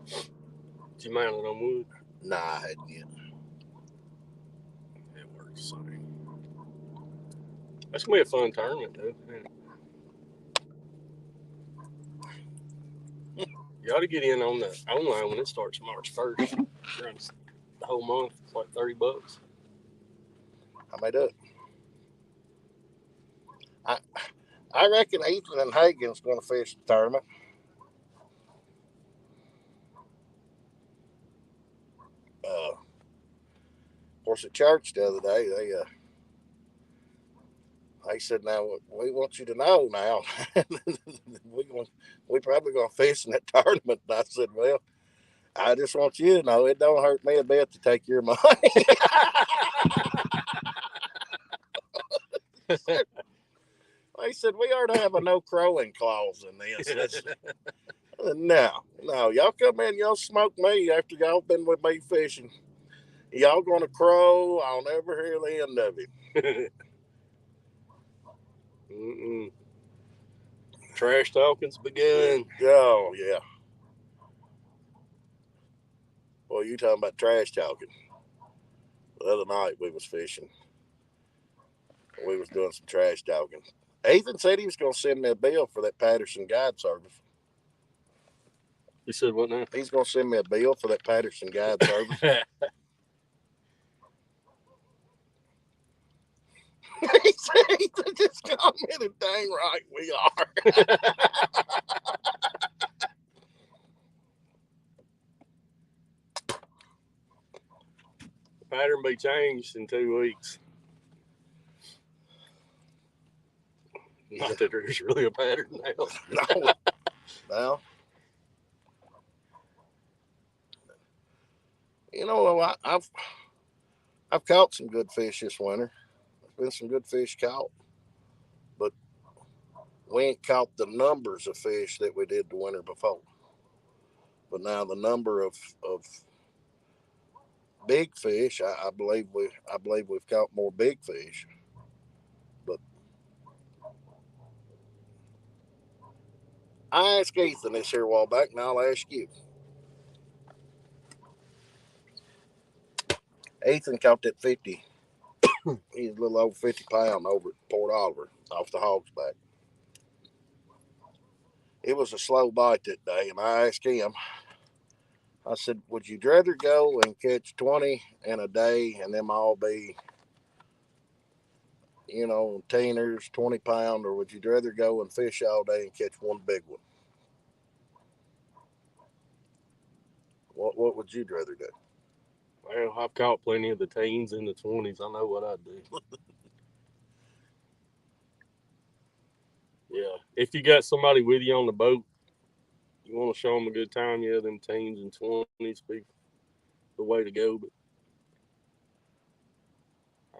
[SPEAKER 1] Did you mount it on wood?
[SPEAKER 2] Nah, I hadn't yet.
[SPEAKER 1] It works. Sorry. That's gonna be a fun tournament, though. You ought to get in on the online when it starts March 1st. Runs the whole month. It's like $30.
[SPEAKER 2] I made up. I reckon Ethan and Hagen's going to fish the tournament. Of course, at church the other day, they said, "Now we want you to know now, we probably going to fish in that tournament." And I said, "Well, I just want you to know it don't hurt me a bit to take your money." They said we ought to have a no crowing clause in this. No, y'all come in, y'all smoke me after y'all been with me fishing. Y'all gonna crow? I'll never hear the end of it.
[SPEAKER 1] Mm-mm. Trash talking's begun.
[SPEAKER 2] Oh yeah. Well, you talking about trash talking? The other night we was fishing. We was doing some trash talking. Ethan said he was gonna send me a bill for that Patterson guide service.
[SPEAKER 1] He said what now?
[SPEAKER 2] He's gonna send me a bill for that Patterson guide service. He said, Ethan just commented, "Dang right we are."
[SPEAKER 1] Pattern be changed in 2 weeks. Not that there's really a pattern now.
[SPEAKER 2] No. You know, I've caught some good fish this winter. There's been some good fish caught, but we ain't caught the numbers of fish that we did the winter before. But now the number of big fish, I believe we've caught more big fish. But I asked Ethan this here a while back, and I'll ask you. Ethan caught that 50. He's a little over 50 pound over at Port Oliver off the Hog's Back. It was a slow bite that day, and I asked him, I said, "Would you rather go and catch 20 in a day and them all be, teeners, 20 pound, or would you rather go and fish all day and catch one big one?" What would you rather do?
[SPEAKER 1] Well, I've caught plenty of the teens and the 20s. I know what I'd do. Yeah. If you got somebody with you on the boat, you want to show them a good time, yeah, them teens and 20s be the way to go. But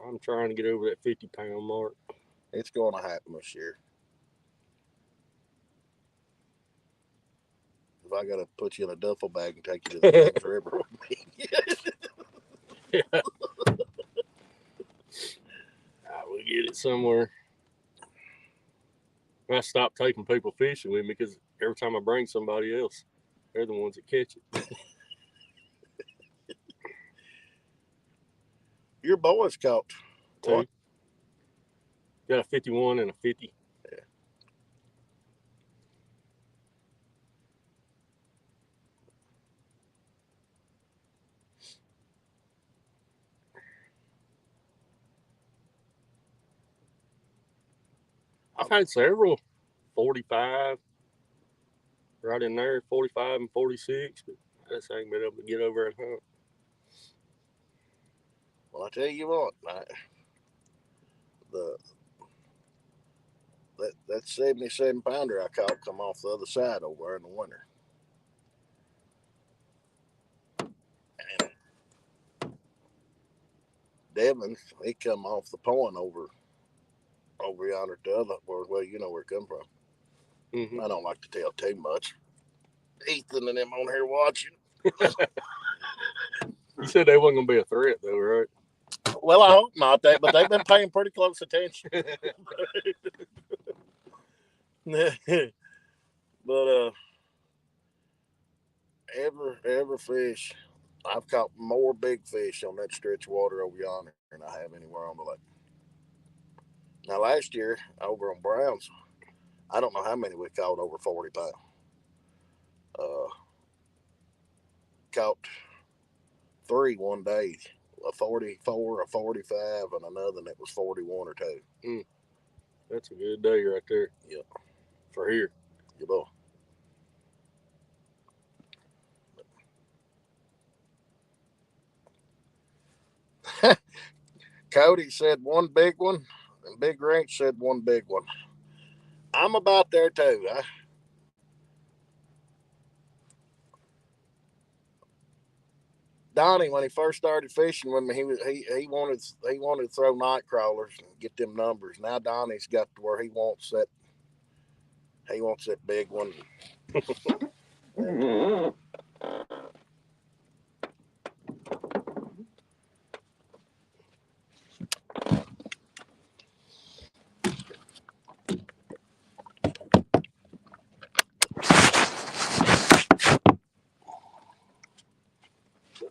[SPEAKER 1] I'm trying to get over that 50-pound mark.
[SPEAKER 2] It's going to happen this year. If I got to put you in a duffel bag and take you to the James River with me.
[SPEAKER 1] Yeah. We'll get it somewhere. I stopped taking people fishing with me because every time I bring somebody else, they're the ones that catch it.
[SPEAKER 2] Your boys caught
[SPEAKER 1] Two.
[SPEAKER 2] what?
[SPEAKER 1] Got a 51 and a 50.
[SPEAKER 2] Yeah.
[SPEAKER 1] I've had several 45 right in there, 45 and 46, but I just ain't been able to get over and hunt.
[SPEAKER 2] Well, I tell you what, that 77-pounder I caught come off the other side over there in the winter. And Devin, he come off the point over yonder to the other. Well, you know where it come from.
[SPEAKER 1] Mm-hmm.
[SPEAKER 2] I don't like to tell too much. Ethan and them on here watching.
[SPEAKER 1] You said they wasn't gonna be a threat though, right?
[SPEAKER 2] Well, I hope not. But they've been paying pretty close attention. But every fish, I've caught more big fish on that stretch of water over yonder than I have anywhere on the lake. Now, last year over on Browns, I don't know how many we caught over 40 pounds. Caught 3 one day, a 44, a 45, and another that was 41 or 2.
[SPEAKER 1] That's a good day right there.
[SPEAKER 2] Yep.
[SPEAKER 1] For here.
[SPEAKER 2] You know. Cody said one big one, and Big Ranch said one big one. I'm about there too. Donnie, when he first started fishing with me, he wanted to throw night crawlers and get them numbers. Now Donnie's got to where he wants that big one.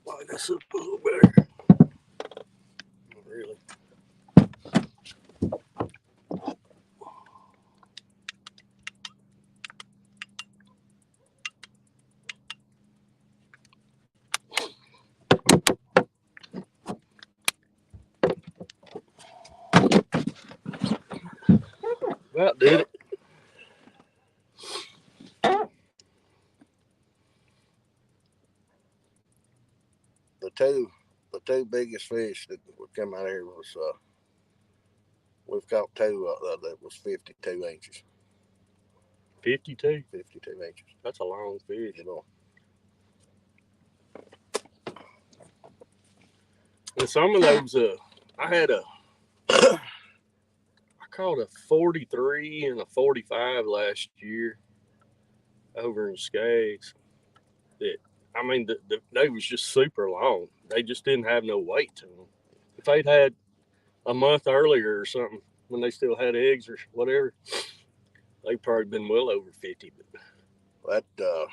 [SPEAKER 1] Like that's a little better. Not really. About did it.
[SPEAKER 2] The two biggest fish that would come out here was we've caught two that was 52 inches.
[SPEAKER 1] 52.
[SPEAKER 2] 52 inches.
[SPEAKER 1] That's a long fish.
[SPEAKER 2] You know.
[SPEAKER 1] And some of those, I caught a 43 and a 45 last year over in Skaggs. That I mean, they was just super long. They just didn't have no weight to them. If they'd had a month earlier or something, when they still had eggs or whatever, they'd probably been well over 50.
[SPEAKER 2] But that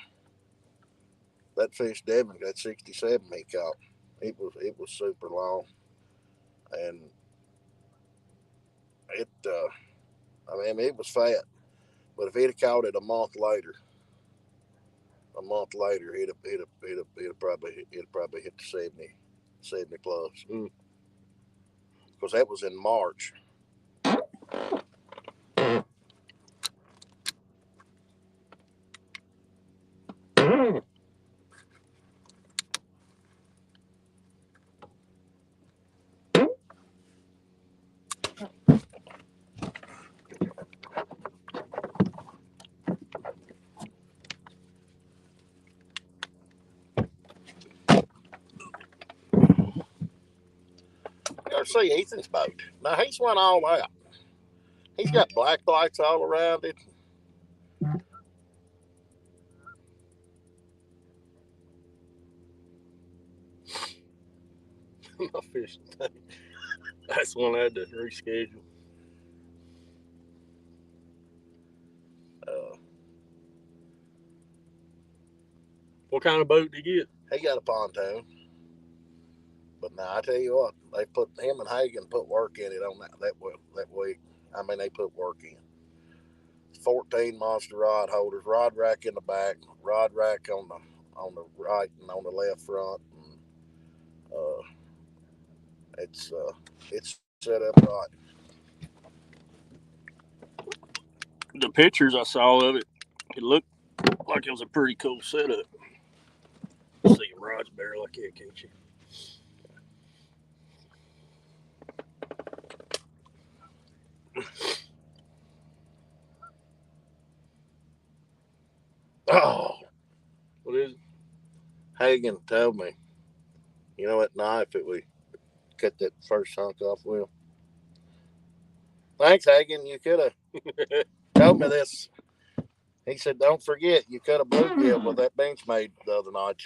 [SPEAKER 2] fish Devin, that 67 he caught, it was super long, and I mean it was fat. But if he'd have caught it a month later, he'd probably hit the 70 plus. Because that was in March. You see Ethan's boat. Now he's went all out. He's got black lights all around it.
[SPEAKER 1] My fishing tank. That's one I had to reschedule. What kind of boat did you get?
[SPEAKER 2] He got a pontoon. But now I tell you what, they put him and Hagen put work in it on that week. I mean, they put work in. 14 monster rod holders, rod rack in the back, rod rack on the right and on the left front. And, it's set up right.
[SPEAKER 1] The pictures I saw of it, it looked like it was a pretty cool setup. See your rods better like that, can't you?
[SPEAKER 2] Oh,
[SPEAKER 1] What is it?
[SPEAKER 2] Hagen told me, you know that knife that we cut that first chunk off with? Thanks, Hagen. You could have told me this. He said, don't forget, you cut a bluegill with that Benchmade the other night.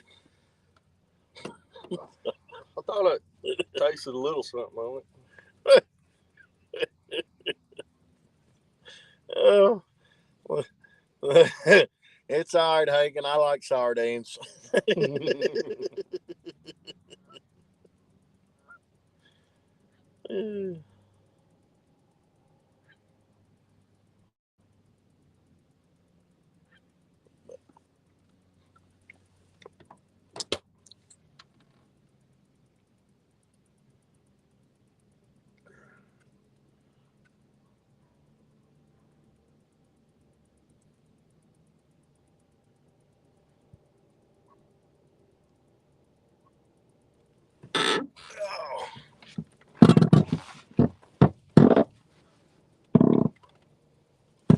[SPEAKER 1] I thought I tasted a little something on it.
[SPEAKER 2] Oh, it's all right, Hagen. I like sardines.
[SPEAKER 1] I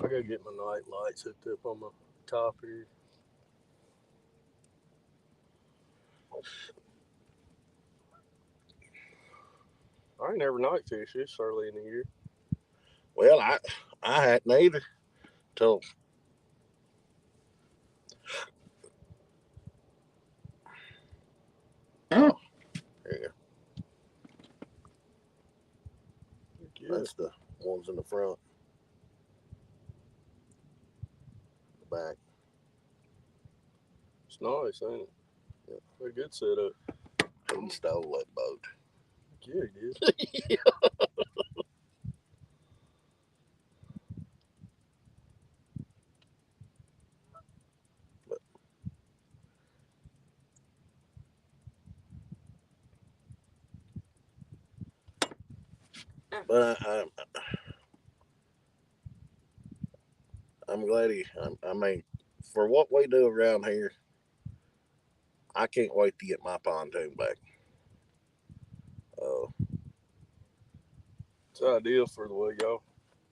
[SPEAKER 1] gotta get my night lights hooked up on my top here. I ain't never night fish this early in the year.
[SPEAKER 2] Well, I hadn't either till yeah. That's the ones in the front, the back.
[SPEAKER 1] It's nice, ain't it?
[SPEAKER 2] Yeah.
[SPEAKER 1] They're good setup.
[SPEAKER 2] He stole that boat.
[SPEAKER 1] Yeah, he did.
[SPEAKER 2] But I'm glad I mean, for what we do around here, I can't wait to get my pontoon back.
[SPEAKER 1] It's ideal for the way y'all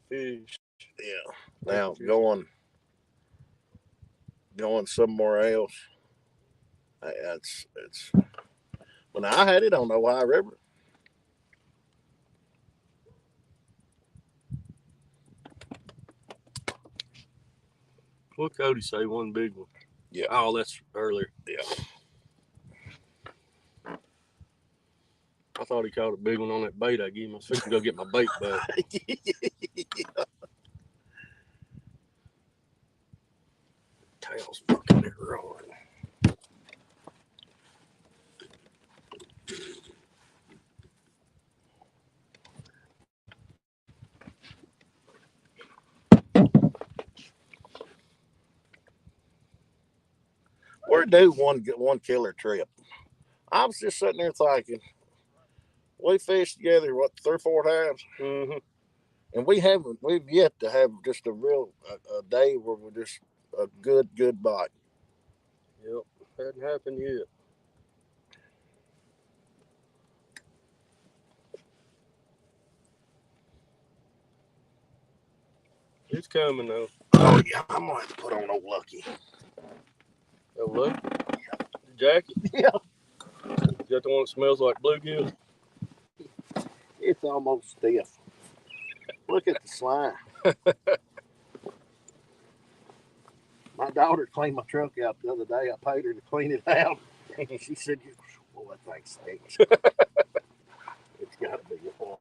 [SPEAKER 1] fish.
[SPEAKER 2] Yeah. Now going somewhere else. It's. When I had it on the Ohio River.
[SPEAKER 1] What Cody say? One big one.
[SPEAKER 2] Yeah.
[SPEAKER 1] Oh, that's earlier.
[SPEAKER 2] Yeah.
[SPEAKER 1] I thought he caught a big one on that bait I gave him. I was fixing to go get my bait back. Tail's fucking it wrong.
[SPEAKER 2] We're due one killer trip. I was just sitting there thinking, we fished together what 3 or 4 times, and we've yet to have just a day where we're just a good bite.
[SPEAKER 1] Yep, hadn't happened yet. It's coming though.
[SPEAKER 2] Oh yeah, I'm gonna have to put on old Lucky.
[SPEAKER 1] Oh look, the jacket.
[SPEAKER 2] Yeah,
[SPEAKER 1] Is that the one that smells like bluegill?
[SPEAKER 2] it's almost stiff. Look at the slime. My daughter cleaned my truck out the other day. I paid her to clean it out. She said, "Well, that thing stinks." It's got to be a hard.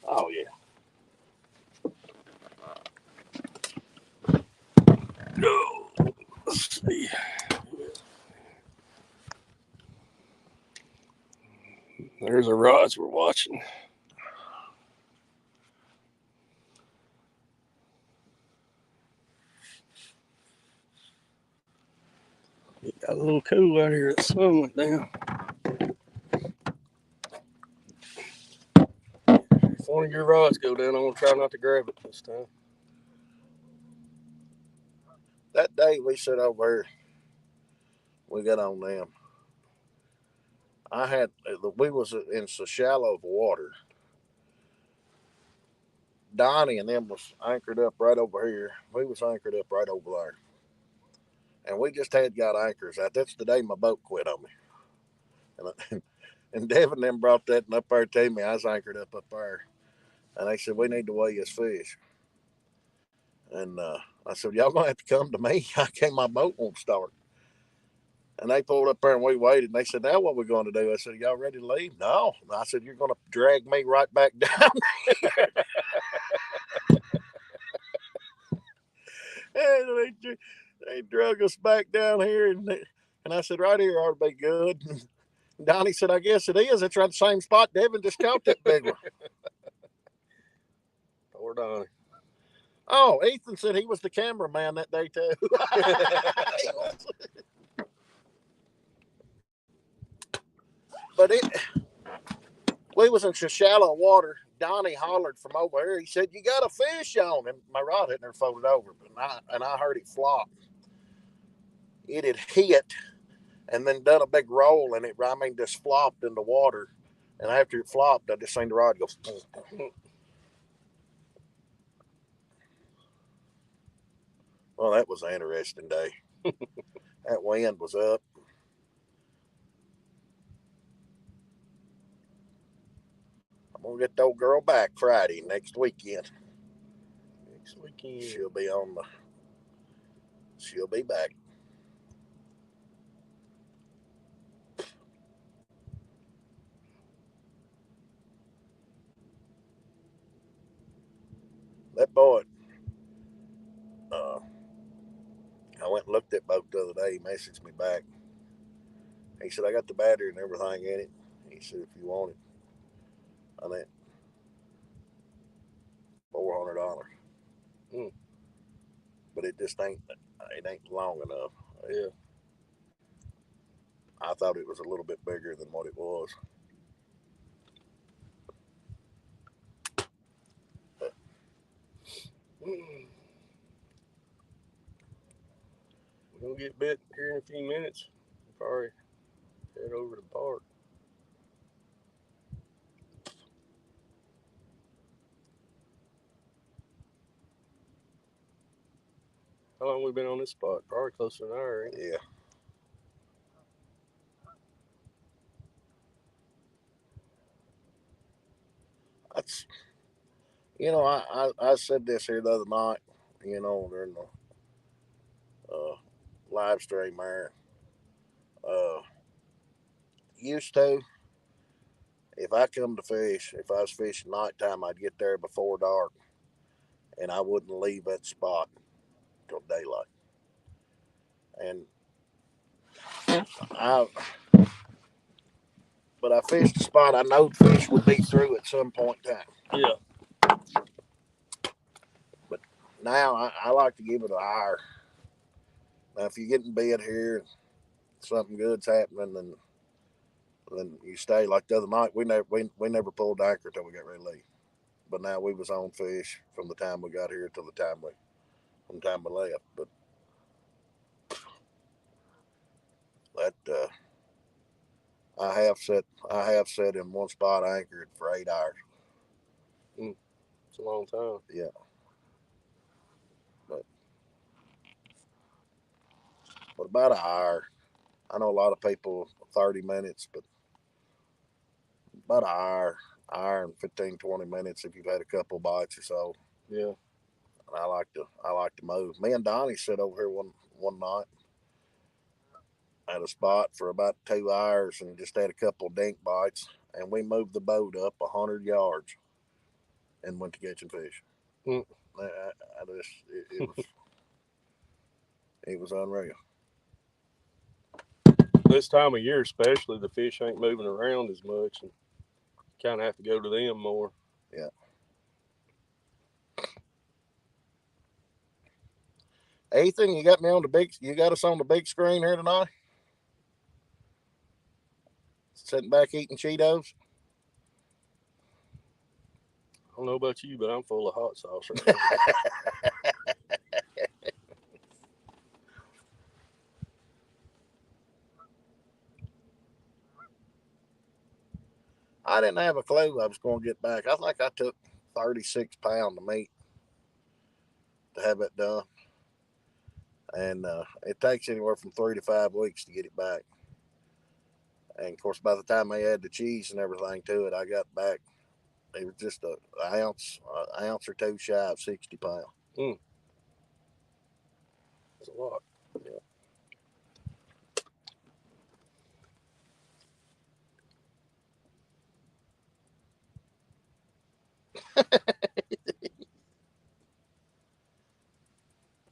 [SPEAKER 2] Oh yeah.
[SPEAKER 1] There's the rods we're watching. It got a little cool out here. The sun went down. If one of your rods go down, I'm going to try not to grab it this time.
[SPEAKER 2] That day we sit over here, we got on them. We was in so shallow of water. Donnie and them was anchored up right over here. We was anchored up right over there. And we just had got anchors out. That's the day my boat quit on me. And Devin then brought that up there to me. I was anchored up there. And they said, we need to weigh this fish. And I said, y'all going to have to come to me. My boat won't start. And they pulled up there and we waited. And they said, now what we going to do? I said, y'all ready to leave? No. And I said, you're going to drag me right back down. And they drug us back down here. And I said, right here ought to be good. And Donnie said, I guess it is. It's right the same spot. Devin just caught that big one.
[SPEAKER 1] Poor Donnie.
[SPEAKER 2] Oh, Ethan said he was the cameraman that day too. But we was in shallow water. Donnie hollered from over here. He said, you got a fish on. And my rod had never folded over. And I heard it flop. It had hit and then done a big roll. And just flopped in the water. And after it flopped, I just seen the rod go. Well, that was an interesting day. That wind was up. I'm going to get the old girl back Friday next weekend. She'll be back. That boy, I went and looked at boat the other day. He messaged me back. He said, I got the battery and everything in it. He said, if you want it, I think $400. But it just ain't long enough.
[SPEAKER 1] Yeah.
[SPEAKER 2] I thought it was a little bit bigger than what it was. But,
[SPEAKER 1] we're going to get bit here in a few minutes. We'll probably head over to the park. How long have we been on this spot? Probably close to an hour, ain't it?
[SPEAKER 2] Yeah. That's, I said this here the other night, during the live stream there. Used to, if I come to fish, if I was fishing nighttime, I'd get there before dark, and I wouldn't leave that spot till daylight. And I fished a spot I know fish would be through at some point in time.
[SPEAKER 1] Yeah.
[SPEAKER 2] But now I like to give it an hour. Now, if you're getting bit here and something good's happening, then you stay. Like the other night, we never pulled anchor till we got ready to leave. But now we was on fish from the time we got here till the time we left. But that I have sat in one spot anchored for 8 hours.
[SPEAKER 1] It's a long time.
[SPEAKER 2] Yeah. But about an hour. I know a lot of people 30 minutes, but about an hour and 15, 20 minutes if you've had a couple bites or so.
[SPEAKER 1] Yeah.
[SPEAKER 2] And I like to move. Me and Donnie sat over here one night at a spot for about 2 hours and just had a couple of dink bites, and we moved the boat up 100 yards and went to catching fish. It was it was unreal.
[SPEAKER 1] This time of year, especially, the fish ain't moving around as much, and kind of have to go to them more.
[SPEAKER 2] Yeah. Ethan, you got us on the big screen here tonight? Sitting back eating Cheetos?
[SPEAKER 1] I don't know about you, but I'm full of hot sauce right now.
[SPEAKER 2] I didn't have a clue I was going to get back. I think I took 36 pounds of meat to have it done. And it takes anywhere from 3 to 5 weeks to get it back. And of course, by the time they add the cheese and everything to it, I got back. It was just an ounce or two shy of 60 pounds.
[SPEAKER 1] That's a lot.
[SPEAKER 2] Yeah.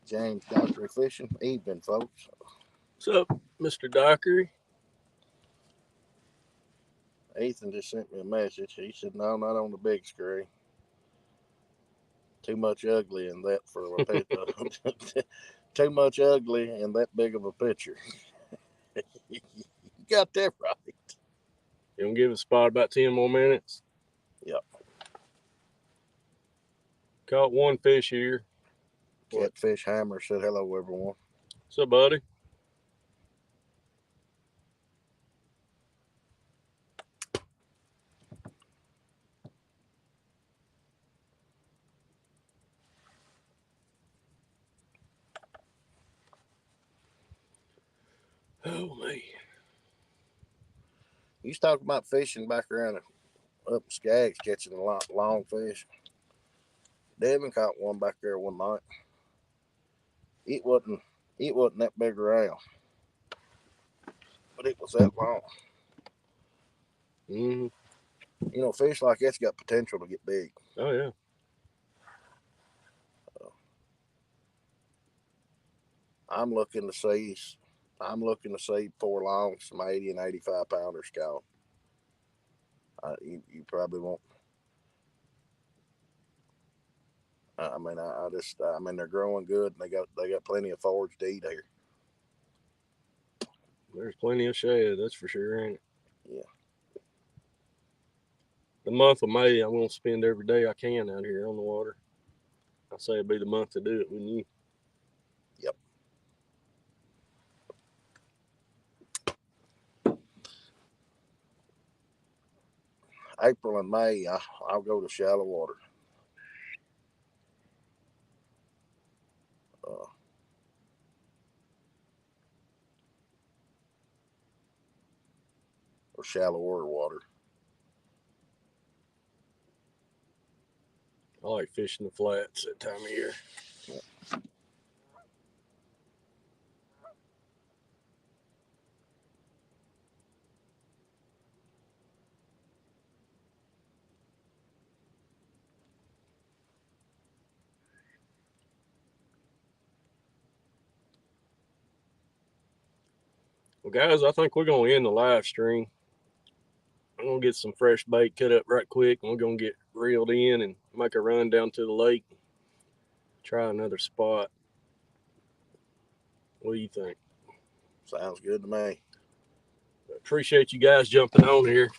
[SPEAKER 2] James Dockery Fishing. Evening, folks.
[SPEAKER 1] What's up, Mr. Dockery?
[SPEAKER 2] Ethan just sent me a message. He said, no, not on the big screen. Too much ugly in that for a picture. Too much ugly in that big of a picture. You got that right.
[SPEAKER 1] You gonna give a spot about 10 more minutes?
[SPEAKER 2] Yep.
[SPEAKER 1] Caught one fish here.
[SPEAKER 2] Catfish Hammer said hello, everyone.
[SPEAKER 1] What's up, buddy? Oh, man.
[SPEAKER 2] You was talking about fishing back around up in Skaggs, catching a long fish. Devin caught one back there one night. It wasn't that big around, but it was that long.
[SPEAKER 1] Mm-hmm.
[SPEAKER 2] You know, fish like that's got potential to get big.
[SPEAKER 1] Oh, yeah.
[SPEAKER 2] I'm looking to see 4 longs, some 80 and 85 pounders caught. You probably won't. I mean, they're growing good, and they got plenty of forage to eat here.
[SPEAKER 1] There's plenty of shad, that's for sure, ain't it?
[SPEAKER 2] Yeah.
[SPEAKER 1] The month of May, I'm gonna spend every day I can out here on the water. I say it'd be the month to do it, wouldn't you?
[SPEAKER 2] Yep. April and May, I'll go to shallow water. Or shallower water.
[SPEAKER 1] I like fishing the flats that time of year.
[SPEAKER 2] Yep.
[SPEAKER 1] Well, guys, I think we're gonna end the live stream. I'm gonna get some fresh bait cut up right quick, and we're gonna get reeled in and make a run down to the lake. Try another spot. What do you think?
[SPEAKER 2] Sounds good to me.
[SPEAKER 1] Appreciate you guys jumping on here.